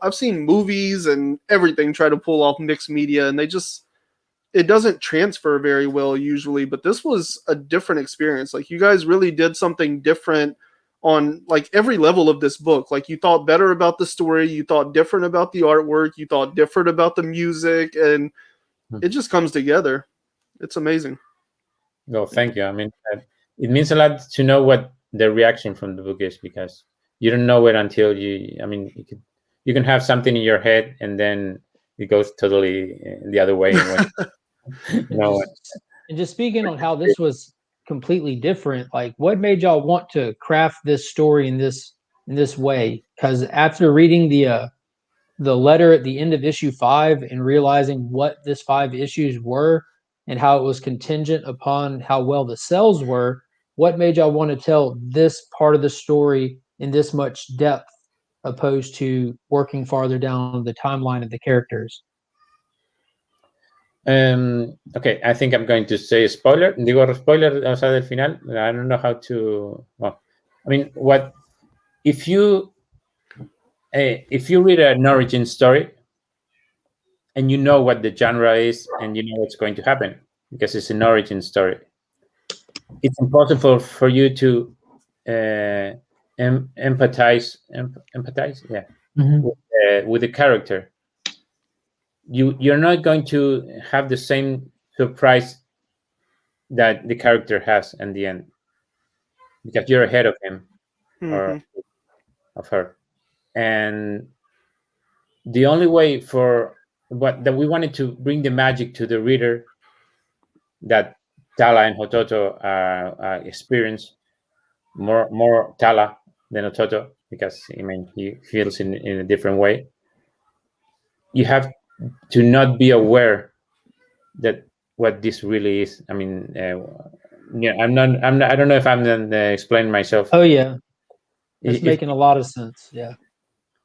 I've seen movies and everything try to pull off mixed media and it doesn't transfer very well usually, but this was a different experience. Like you guys really did something different on like every level of this book. Like you thought better about the story, you thought different about the artwork, you thought different about the music, and it just comes together. It's amazing. Well, thank you. I mean, it means a lot to know what the reaction from the book is because you don't know it until you. I mean, you can have something in your head and then it goes totally the other way. And just speaking on how this was completely different, like what made y'all want to craft this story in this way? Because after reading the letter at the end of issue 5 and realizing what this 5 issues were and how it was contingent upon how well the sales were, what made y'all want to tell this part of the story in this much depth opposed to working farther down the timeline of the characters? Okay, I think I'm going to say spoiler. Digo spoiler, o sea, del final. I don't know how to. Well, I mean, if you read an origin story and you know what the genre is and you know what's going to happen because it's an origin story, it's impossible for you to empathize, yeah, with the character. You're not going to have the same surprise that the character has in the end because you're ahead of him or of her. And the only way that we wanted to bring the magic to the reader that Tala and Hototo experience, more Tala than Hototo, because I mean he feels in a different way. You have to not be aware that what this really is. I mean, I'm not. I don't know if I'm explaining myself. Oh yeah, it's making a lot of sense. Yeah,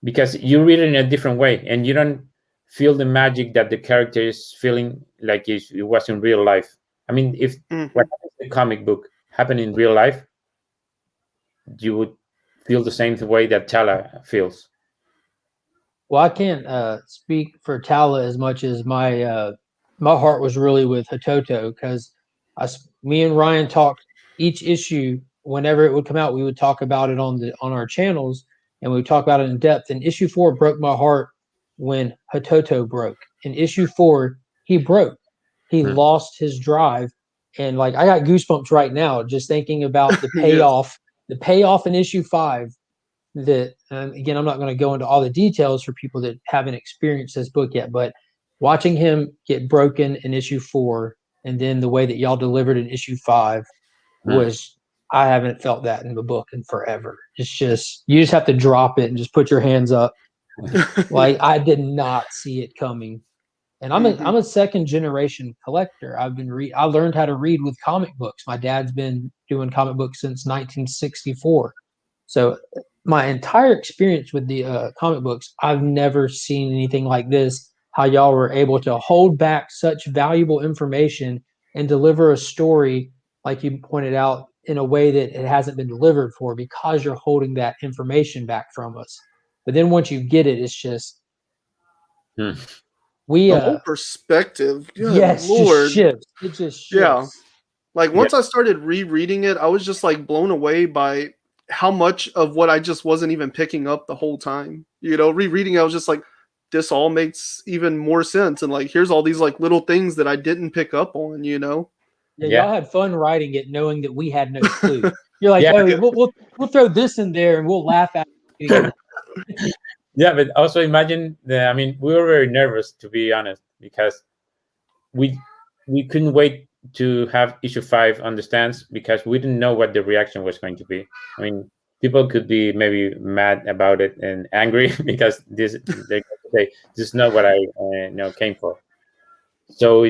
because you read it in a different way, and you don't feel the magic that the character is feeling like it was in real life. I mean, if what happens in the comic book happened in real life, you would feel the same way that Tala feels. Well, I can't speak for Tala as much as my heart was really with Hototo because me and Ryan talked each issue whenever it would come out. We would talk about it on our channels and we would talk about it in depth. And issue 4 broke my heart when Hototo broke. In issue 4, he broke. He lost his drive, and like I got goosebumps right now just thinking about the payoff. The payoff in issue 5. That again, I'm not going to go into all the details for people that haven't experienced this book yet, but watching him get broken in issue 4 and then the way that y'all delivered in issue 5 was, I haven't felt that in the book in forever. It's just, you just have to drop it and just put your hands up. Like I did not see it coming. And I'm a second generation collector. I learned how to read with comic books. My dad's been doing comic books since 1964. So my entire experience with the comic books, I've never seen anything like this. How y'all were able to hold back such valuable information and deliver a story, like you pointed out, in a way that it hasn't been delivered for because you're holding that information back from us. But then once you get it, it's just the whole perspective. Good yes, Lord. It just shifts. Yeah. Like once I started rereading it, I was just like blown away by how much of what I just wasn't even picking up the whole time. Rereading, I was just like, this all makes even more sense. And like, here's all these like little things that I didn't pick up on, Yeah, y'all had fun writing it, knowing that we had no clue. You're like, we'll throw this in there and we'll laugh at it. Yeah, but also imagine I mean, we were very nervous, to be honest, because we couldn't wait to have issue 5 on the stands because we didn't know what the reaction was going to be. I mean, people could be maybe mad about it and angry because this they're going to say this is not what I came for. So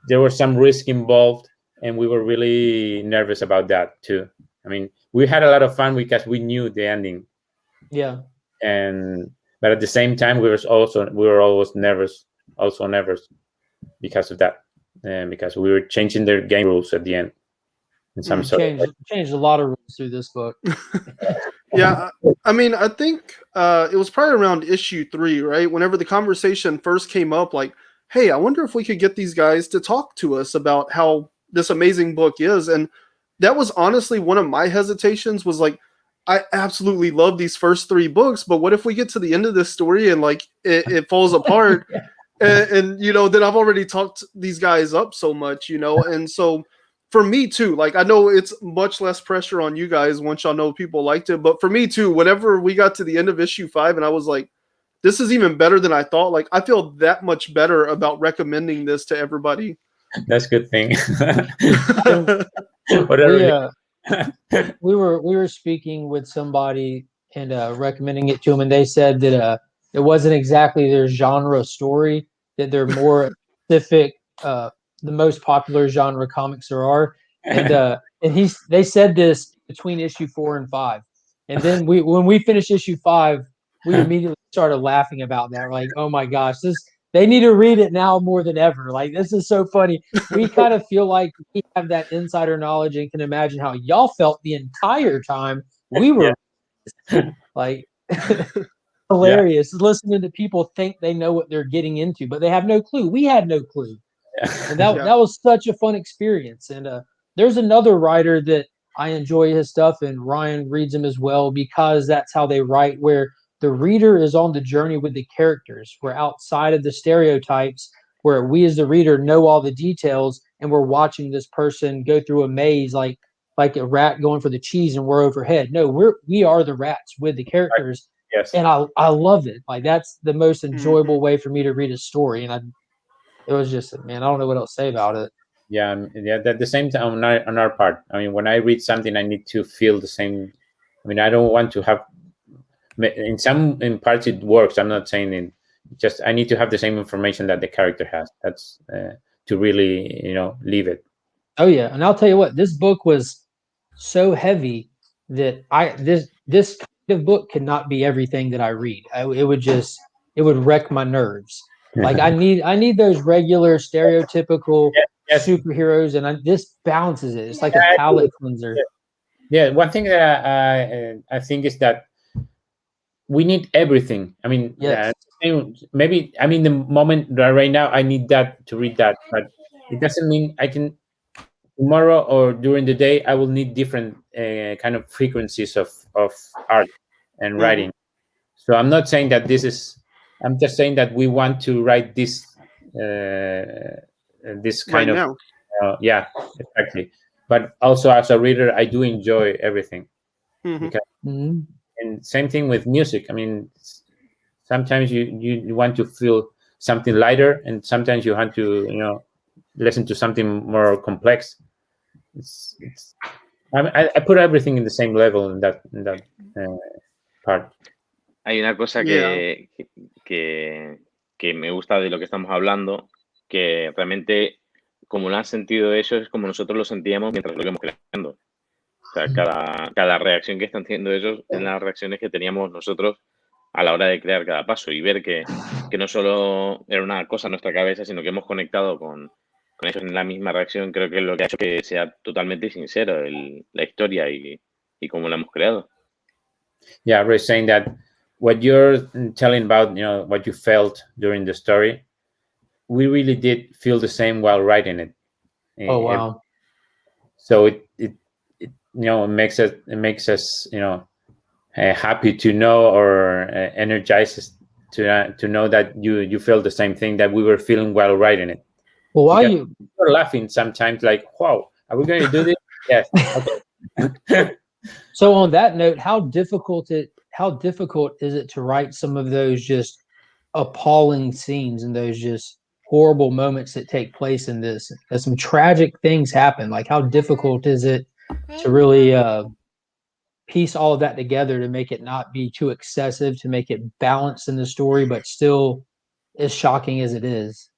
there was some risk involved, and we were really nervous about that too. I mean, we had a lot of fun because we knew the ending, Yeah. and but at the same time we were always nervous, also nervous because of that, and because we were changing their game rules at the end. In some sort of Changed a lot of rules through this book. Yeah, I mean, I think it was probably around issue 3, right? Whenever the conversation first came up, like, hey, I wonder if we could get these guys to talk to us about how this amazing book is. And that was honestly one of my hesitations, was like, I absolutely love these first 3 books, but what if we get to the end of this story and like it falls apart? Yeah. And you know, then I've already talked these guys up so much, you know, and so for me too, like I know it's much less pressure on you guys once y'all know people liked it, but for me too, whenever we got to the end of issue 5 and I was like, this is even better than I thought, like I feel that much better about recommending this to everybody. That's a good thing. We were speaking with somebody and recommending it to them, and they said that it wasn't exactly their genre story, that they're more specific, the most popular genre comics there are, and they said this between issue 4 and 5, and then when we finished issue 5, we immediately started laughing about that. We're like, oh my gosh, they need to read it now more than ever. Like, this is so funny. We kind of feel like we have that insider knowledge and can imagine how y'all felt the entire time we were like hilarious listening to people think they know what they're getting into, but they have no clue. We had no clue. And that was such a fun experience. And there's another writer that I enjoy his stuff, and Ryan reads them as well, because that's how they write, where the reader is on the journey with the characters. We're outside of the stereotypes, where we as the reader know all the details, and we're watching this person go through a maze like a rat going for the cheese, and we're overhead. No, we are the rats with the characters. Yes. And I love it. Like, that's the most enjoyable way for me to read a story. And it was just, man, I don't know what else to say about it. Yeah, at the same time, on our part, I mean, when I read something, I need to feel the same. I mean, I don't want to have. In parts it works. I'm not saying it. Just I need to have the same information that the character has. That's to really, leave it. Oh yeah, and I'll tell you what, this book was so heavy that this kind of book could not be everything that I read. It would wreck my nerves. Like, I need those regular stereotypical superheroes, and this balances it. It's like a palate cleanser. Yeah, one thing that I think is that we need everything. I mean, maybe the moment right now I need that to read that, but it doesn't mean I can tomorrow or during the day I will need different kind of frequencies of art and writing. So I'm not saying that this is. I'm just saying that we want to write this kind right of yeah, exactly. But also as a reader, I do enjoy everything. Because, and same thing with music. I mean, sometimes you want to feel something lighter, and sometimes you want to listen to something more complex. I put everything in the same level in that part. Hay una cosa que me gusta de lo que estamos hablando, que realmente, como lo han sentido ellos, es como nosotros lo sentíamos mientras lo íbamos creando. O sea, cada reacción que están teniendo ellos es las reacciones que teníamos nosotros a la hora de crear cada paso, y ver que no solo era una cosa en nuestra cabeza, sino que hemos conectado con ellos en la misma reacción. Creo que es lo que ha hecho que sea totalmente sincero la historia y cómo la hemos creado. Yeah, I was saying that what you're telling about, what you felt during the story, we really did feel the same while writing it. Oh wow! So it makes us happy to know, or energizes to know that you feel the same thing that we were feeling while writing it. Well, why we were laughing sometimes, like, wow, are we going to do this? Yes. Okay. So on that note, how difficult is it to write some of those just appalling scenes and those just horrible moments that take place in this? As some tragic things happen, like, how difficult is it to really piece all of that together to make it not be too excessive, to make it balanced in the story, but still as shocking as it is?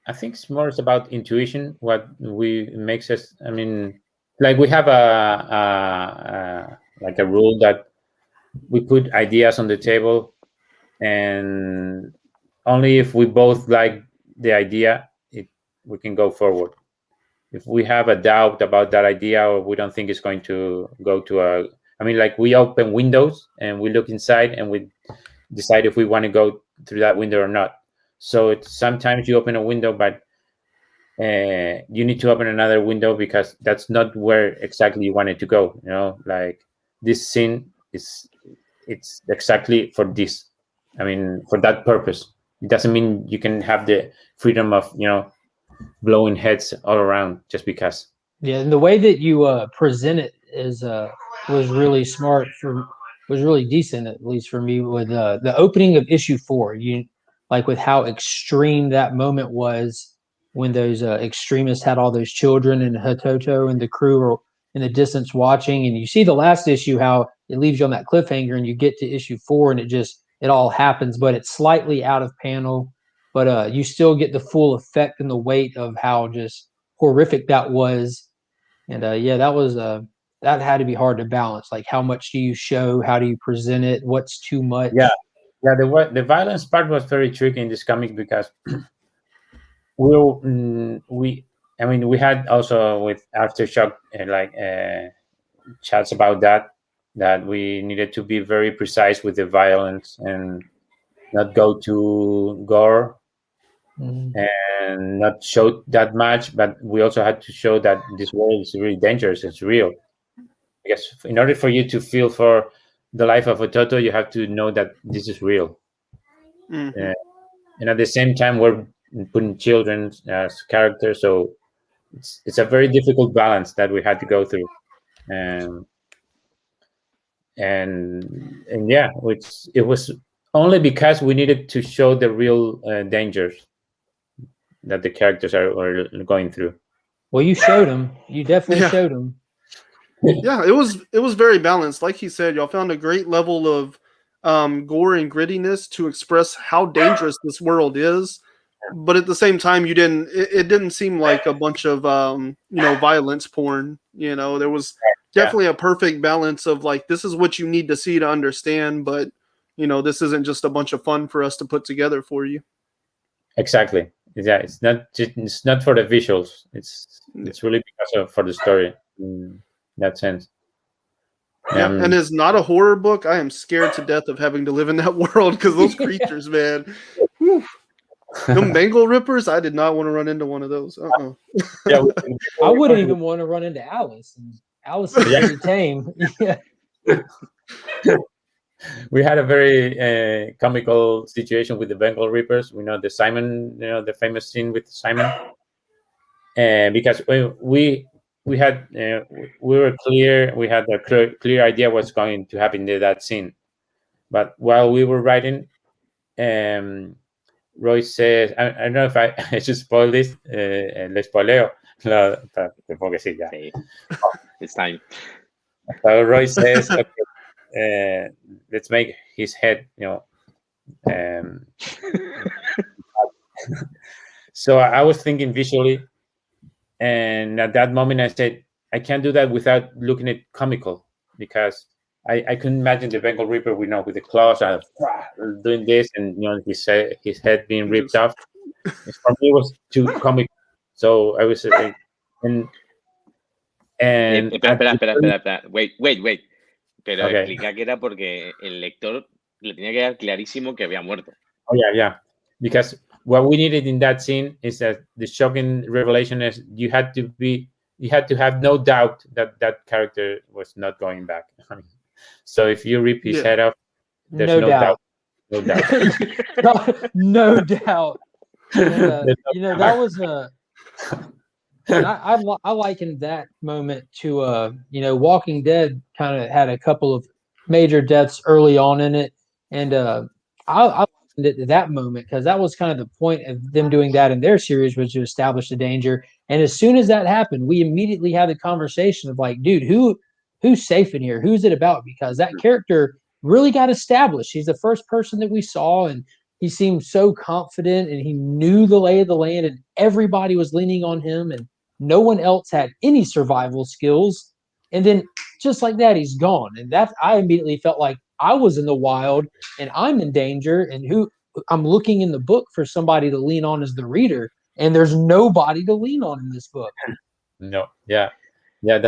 I think it's more about intuition. What we makes us. I mean, like we have a like a rule that we put ideas on the table, and only if we both like the idea, we can go forward. If we have a doubt about that idea, or we don't think it's going to go to a, I mean, like we open windows and we look inside and we decide if we want to go through that window or not. So it's sometimes you open a window, but you need to open another window because that's not where exactly you want it to go. Like this scene it's exactly for this. I mean, for that purpose. It doesn't mean you can have the freedom of blowing heads all around just because. Yeah, and the way that you present it was really smart, was really decent, at least for me, with the opening of issue 4. You like with how extreme that moment was when those extremists had all those children and Hatoto and the crew were in the distance watching, and you see the last issue how it leaves you on that cliffhanger, and you get to issue 4 and it all happens, but it's slightly out of panel, but you still get the full effect and the weight of how just horrific that was. And yeah, that had to be hard to balance. Like, how much do you show? How do you present it? What's too much? Yeah, the violence part was very tricky in this comic because we I mean we had also with Aftershock chats about that we needed to be very precise with the violence and not go to gore and not show that much, but we also had to show that this world is really dangerous. It's real. Because in order for you to feel for the life of a Toto, you have to know that this is real. Mm-hmm. And at the same time, we're putting children as characters, so it's a very difficult balance that we had to go through. And yeah, it was only because we needed to show the real dangers that the characters are going through. Well, you showed them. You definitely showed them. Yeah, it was very balanced. Like he said, y'all found a great level of gore and grittiness to express how dangerous this world is. But at the same time, it didn't seem like a bunch of violence porn. There was definitely a perfect balance of like, this is what you need to see to understand, but this isn't just a bunch of fun for us to put together for you. Exactly. Yeah, it's not for the visuals. It's really because for the story in that sense. Yeah, and it's not a horror book. I am scared to death of having to live in that world because those creatures, man. Whew. Them Bengal rippers, I did not want to run into one of those. Yeah, I wouldn't even want to run into Alice. And Alice is pretty tame. Yeah. We had a very comical situation with the Bengal Reapers. We know the Simon, the famous scene with Simon, because we had we were clear. We had a clear idea what's going to happen in that scene, but while we were writing, Roy says, I don't know if I should spoil this. Le spoileo. Supongo que sí, ya. Sí. It's time. So Roy says, okay, let's make his head, So I was thinking visually, and at that moment I said, I can't do that without looking at comical, because I couldn't imagine the Bengal Reaper, with the claws and doing this, and his head being ripped off. For me, it was too comical. So I was and Espera. Wait. Pero explica que era porque el lector le tenía que dar clarísimo que había muerto. Oh yeah. Because what we needed in that scene is that the shocking revelation is you had to have no doubt that character was not going back. So if you rip his head off, there's no doubt. No doubt. No doubt. And, that was and I likened that moment to Walking Dead kind of had a couple of major deaths early on in it, and I likened it to that moment because that was kind of the point of them doing that in their series, was to establish the danger. And as soon as that happened, we immediately had the conversation of like, dude, who who's safe in here? Who's it about? Because that character really got established. He's the first person that we saw, and he seemed so confident, and he knew the lay of the land, and everybody was leaning on him, and no one else had any survival skills. And then just like that, he's gone. And that I immediately felt like I was in the wild and I'm in danger, and who I'm looking in the book for somebody to lean on as the reader, and there's nobody to lean on in this book. No, yeah, yeah.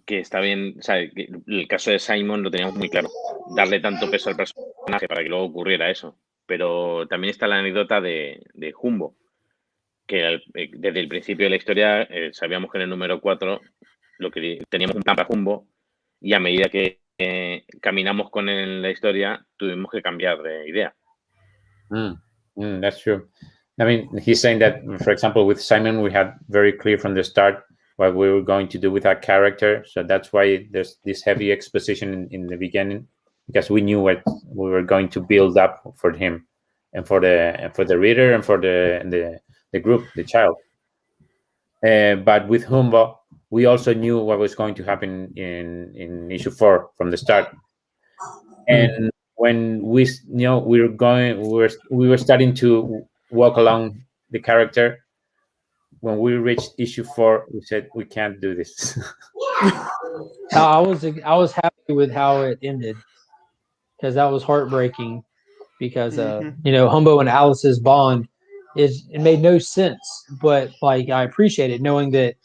Que está bien, o sea, que el caso de Simon lo teníamos muy claro, darle tanto peso al personaje para que luego ocurriera eso. Pero también está la anécdota de Jumbo, que desde el principio de la historia sabíamos que en el número 4 teníamos un plan para Jumbo, y a medida que caminamos con él en la historia tuvimos que cambiar de idea. That's true. I mean, he's saying that, for example, with Simon, we had very clear from the start what we were going to do with that character. So that's why there's this heavy exposition in the beginning, because we knew what we were going to build up for him, and for the reader, and for the group, the child. But with Humbo, we also knew what was going to happen in issue 4 from the start. And when we were starting to walk along the character, when we reached issue 4, we said we can't do this. I was happy with how it ended, because that was heartbreaking. Because Humbo and Alice's bond it made no sense, but like I appreciate it knowing that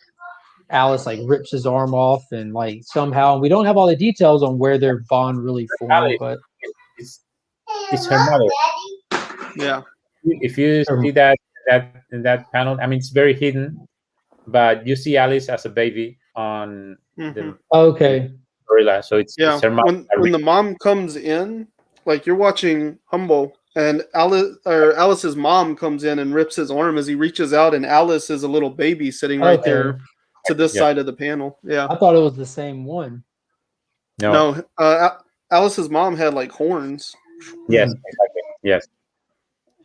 Alice like rips his arm off, and like somehow we don't have all the details on where their bond really formed, but it's her mother. Yeah. If you see that panel, I mean, it's very hidden, but you see Alice as a baby on the gorilla. So it's her mom. When the mom comes in, like you're watching Humbo, and Alice's mom comes in and rips his arm as he reaches out, and Alice is a little baby sitting right there to this side of the panel. Yeah, I thought it was the same one. No, Alice's mom had like horns. Yes, exactly. Yes.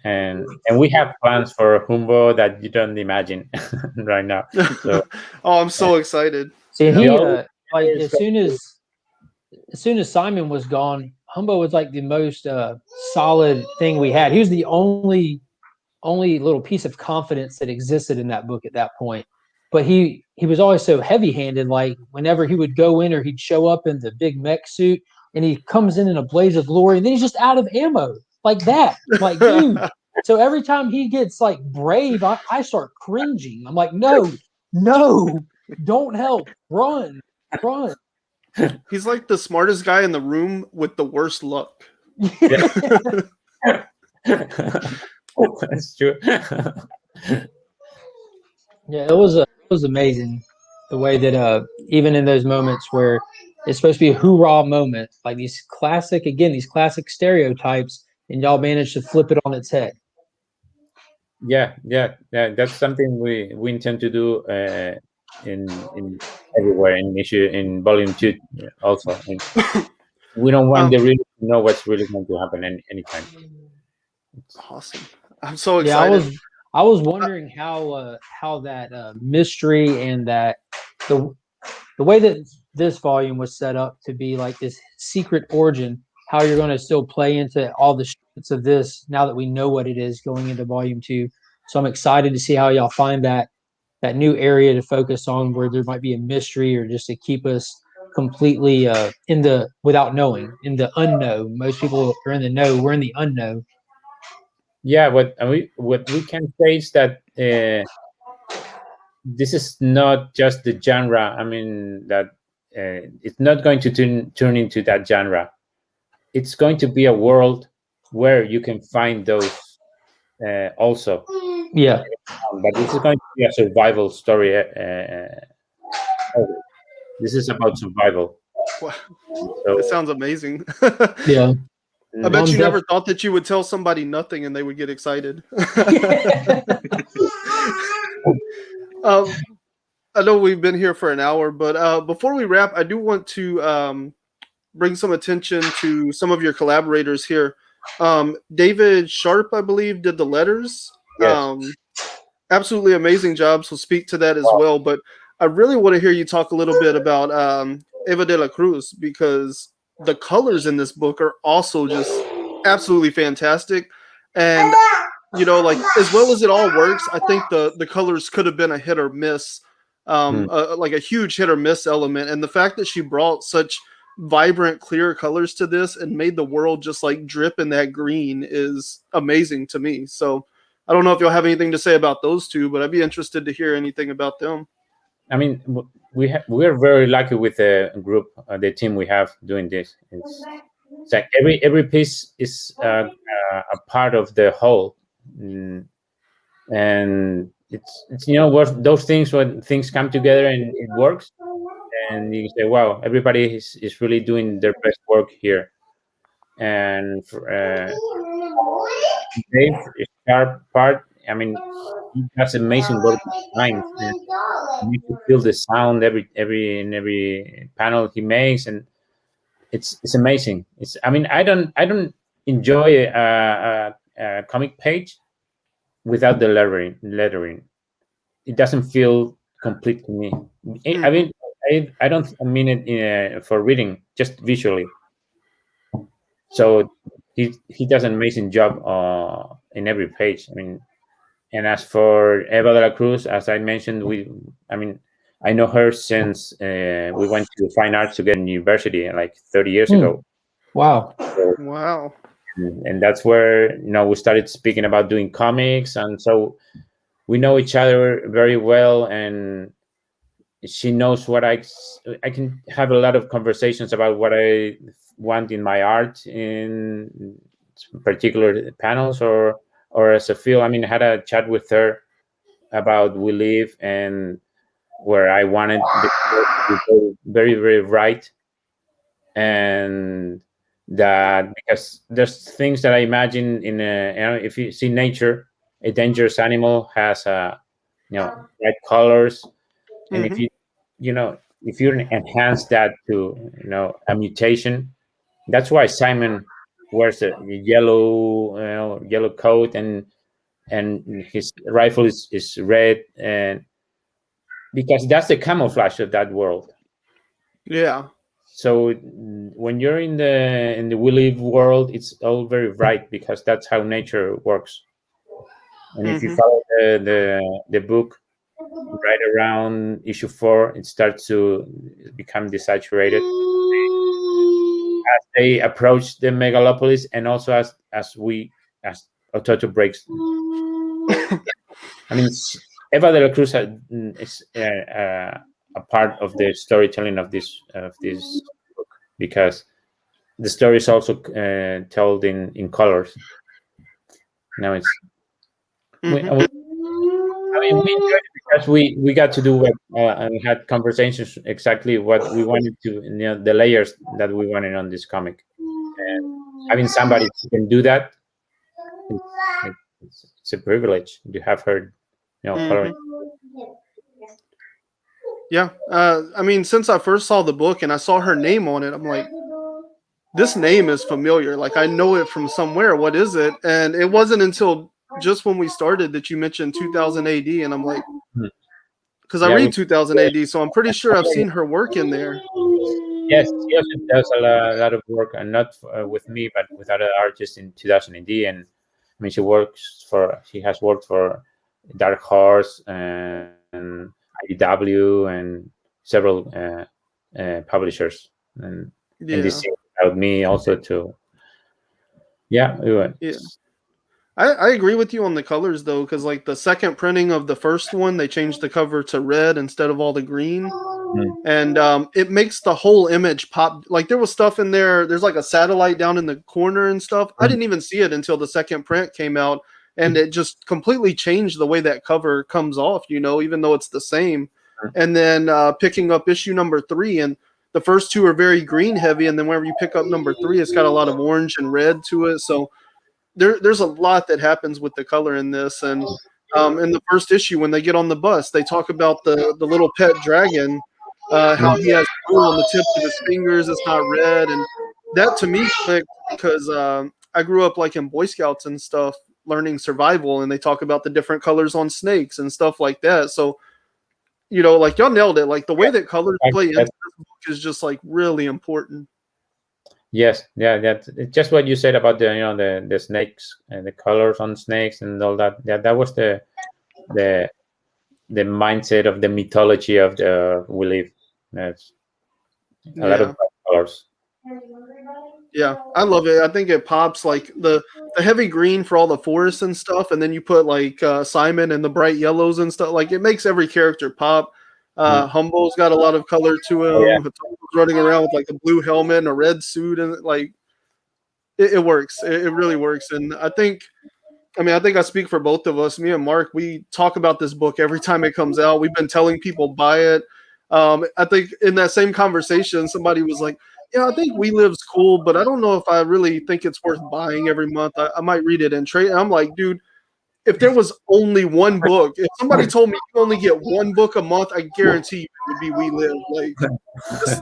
And we have plans for Humbo that you don't imagine right now. So, I'm so excited. See, he like as soon as Simon was gone, Humbo was like the most solid thing we had. He was the only little piece of confidence that existed in that book at that point. But he was always so heavy-handed. Like whenever he would go in, or he'd show up in the big mech suit, and he comes in a blaze of glory, and then he's just out of ammo like that. Like, dude. So every time he gets like brave, I start cringing. I'm like, no, don't help, run. He's like the smartest guy in the room with the worst luck. That's true. Yeah, it was amazing the way that even in those moments where it's supposed to be a hoorah moment, like these classic stereotypes, and y'all managed to flip it on its head. Yeah. That's something we intend to do in everywhere in volume 2 also. And we don't want the reader to know what's really going to happen anytime. Awesome! I'm so excited. Yeah, I was wondering how that mystery and that the way that this volume was set up to be like this secret origin, how you're going to still play into all the shits of this now that we know what it is going into volume 2. So I'm excited to see how y'all find that new area to focus on, where there might be a mystery, or just to keep us completely without knowing, in the unknown. Most people are in the know. We're in the unknown. Yeah, what we can say is that this is not just the genre. I mean, that it's not going to turn into that genre. It's going to be a world where you can find those also. Yeah. But this is going to be a survival story. This is about survival. Wow. So, it sounds amazing. Yeah. I bet you never thought that you would tell somebody nothing and they would get excited. I know we've been here for an hour, but before we wrap, I do want to bring some attention to some of your collaborators here. David Sharp, I believe, did the letters. Yes. Absolutely amazing job, so speak to that as well. But I really want to hear you talk a little bit about Eva de la Cruz, because the colors in this book are also just absolutely fantastic. And like, as well as it all works, I think the colors could have been a hit or miss, like a huge hit or miss element. And the fact that she brought such vibrant, clear colors to this and made the world just like drip in that green is amazing to me. So I don't know if you'll have anything to say about those two, but I'd be interested to hear anything about them. I mean, we're very lucky with the group, the team we have doing this. It's like every piece is a part of the whole, and it's what those things, when things come together and it works, and you say, wow, everybody is really doing their best work here. And Dave is sharp part. I mean, he has amazing work mind. You need to feel the sound in every panel he makes, and it's amazing. I mean, I don't enjoy a comic page without the lettering. It doesn't feel complete to me. I mean, I don't mean it for reading, just visually. So he does an amazing job in every page. I mean, and as for Eva de la Cruz, as I mentioned, I know her since we went to fine arts together in university like 30 years ago. Wow. Wow. And that's where we started speaking about doing comics, and so we know each other very well, and she knows what I can have a lot of conversations about what I want in my art, in particular panels or as a film. I mean, I had a chat with her about We Live, and where I wanted the to go very, very right, and that because there's things that I imagine in if you see nature, a dangerous animal has bright colors, and if if you enhance that to a mutation, that's why Simon wears a yellow coat, and his rifle is red, and because that's the camouflage of that world. Yeah. So when you're in the We Live world, it's all very bright because that's how nature works. And if you follow the book right around issue 4, it starts to become desaturated as they approach the megalopolis, and also as Ototo breaks. I mean, Eva de la Cruz is a part of the storytelling of this book, because the story is also told in colors. Now it's. We enjoyed it because we got to do what and had conversations exactly what we wanted to, the layers that we wanted on this comic, and having somebody who can do that, it's a privilege to have her, coloring. Yeah. I mean, since I first saw the book and I saw her name on it, I'm like, this name is familiar. Like, I know it from somewhere. What is it? And it wasn't until just when we started that you mentioned 2000 AD, and I'm like, because I read 2000 AD, so I'm pretty sure I've seen her work in there. Yes, she also does a lot of work, and not with me, but with other artists in 2000 AD. And I mean, she has worked for Dark Horse and IDW and several publishers, and this helped me also to. Yeah. I agree with you on the colors though, because like the second printing of the first one, they changed the cover to red instead of all the green, and it makes the whole image pop. Like there was stuff in there. There's like a satellite down in the corner and stuff. I didn't even see it until the second print came out, and it just completely changed the way that cover comes off. Even though it's the same. And then picking up issue number 3, and the first two are very green heavy, and then whenever you pick up number 3, it's got a lot of orange and red to it. So there's a lot that happens with the color in this. And in the first issue, when they get on the bus, they talk about the little pet dragon, how he has blue on the tips of his fingers. It's not red, and that to me clicked because I grew up like in Boy Scouts and stuff, learning survival, and they talk about the different colors on snakes and stuff like that. So you know, like y'all nailed it. Like the way that colors play into That's- this book is just like really important. Yes, yeah, that's just what you said about the snakes and the colors on snakes and all that. Yeah, that was the mindset of the mythology of the we live. That's a lot of colors. Yeah, I love it. I think it pops like the heavy green for all the forests and stuff, and then you put like Simon and the bright yellows and stuff. Like it makes every character pop. Humble's got a lot of color to him. Oh, yeah. Hatomo's running around with like a blue helmet and a red suit, and like it works. It really works. And I think I speak for both of us. Me and Mark, we talk about this book every time it comes out. We've been telling people buy it. I think in that same conversation, somebody was like, "Yeah, I think We Live's cool, but I don't know if I really think it's worth buying every month. I might read it and trade." And I'm like, dude, if there was only one book, if somebody told me you only get one book a month, I guarantee you it would be We Live. Like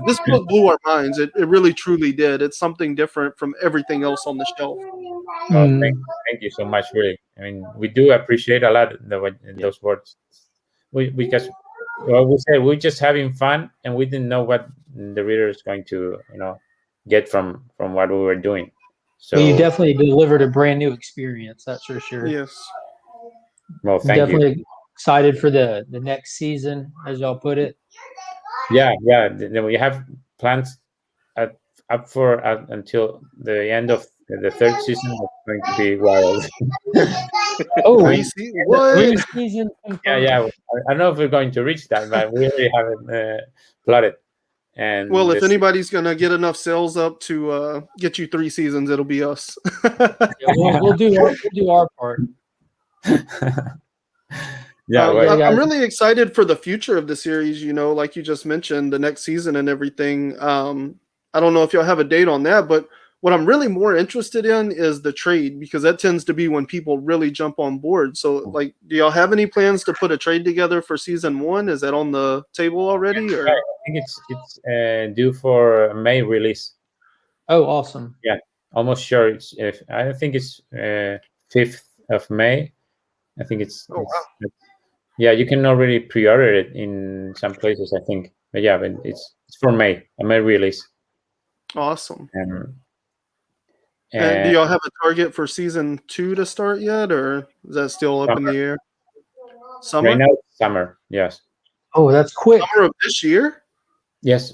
this book blew our minds. It really truly did. It's something different from everything else on the shelf. Oh, thank you so much. Really, I mean, we do appreciate a lot those words. Because we said we're just having fun, and we didn't know what the reader is going to get from what we were doing. So you definitely delivered a brand new experience. That's for sure. Yes. Well, thank definitely you. excited for the next season, as y'all put it. Yeah. We have plans up for until the end of the third season. It's going to be wild. Oh, what? season. Yeah. I don't know if we're going to reach that, but we already have it plotted. And well, if anybody's gonna get enough sales up to get you 3 seasons, it'll be us. we'll do our part. Yeah, I'm really excited for the future of the series. You know, like you just mentioned, the next season and everything. I don't know if y'all have a date on that, but what I'm really more interested in is the trade, because that tends to be when people really jump on board. So, like, do y'all have any plans to put a trade together for season 1? Is that on the table already? Or I think it's due for May release. Oh, awesome! Yeah, almost sure. I think it's 5th of May. I think it's. wow. Yeah, you can already pre-order it in some places, I think. But yeah, but it's for May, a May release. Awesome. And do y'all have a target for season 2 to start yet, or is that still up in the air? Summer? Right now, it's summer. Yes. Oh, that's quick. Summer of this year? Yes.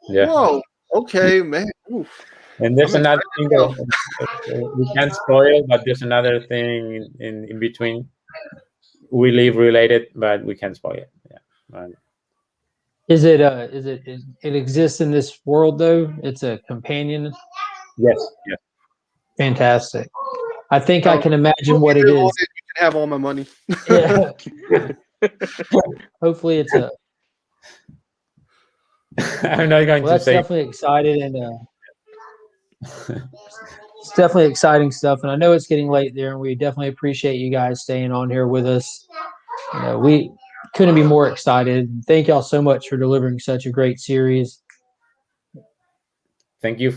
Yeah. Whoa. Okay, man. Oof. And there's another thing that we can't spoil, but there's another thing in between. We live related, but we can't spoil it. Yeah. It exists in this world though? It's a companion. Yes. Fantastic. I think I can imagine what it is. You can have all my money. Yeah. Hopefully it's a. I'm not going to That's say. definitely excited, and it's definitely exciting stuff. And I know it's getting late there, and we definitely appreciate you guys staying on here with us. We couldn't be more excited. Thank y'all so much for delivering such a great series. Thank you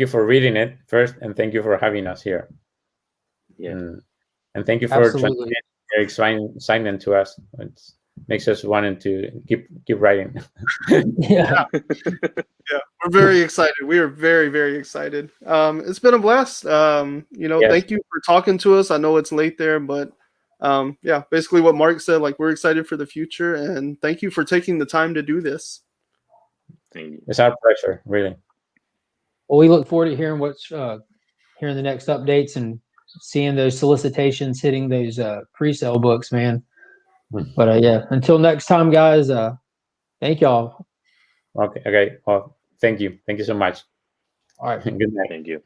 for reading it first, and thank you for having us here. Yeah. And thank you for transmitting your excitement to us. It makes us wanting to keep writing. Yeah. Yeah, we're very excited. We are very, very excited. It's been a blast. Yes. Thank you for talking to us. I know it's late there, but yeah, basically what Mark said, like, we're excited for the future, and thank you for taking the time to do this. It's our pleasure, really. Well, we look forward to hearing hearing the next updates and seeing those solicitations hitting those pre-sale books, man. But yeah, until next time, guys. Thank y'all. Okay. Well, thank you so much. All right. Good night. Thank you.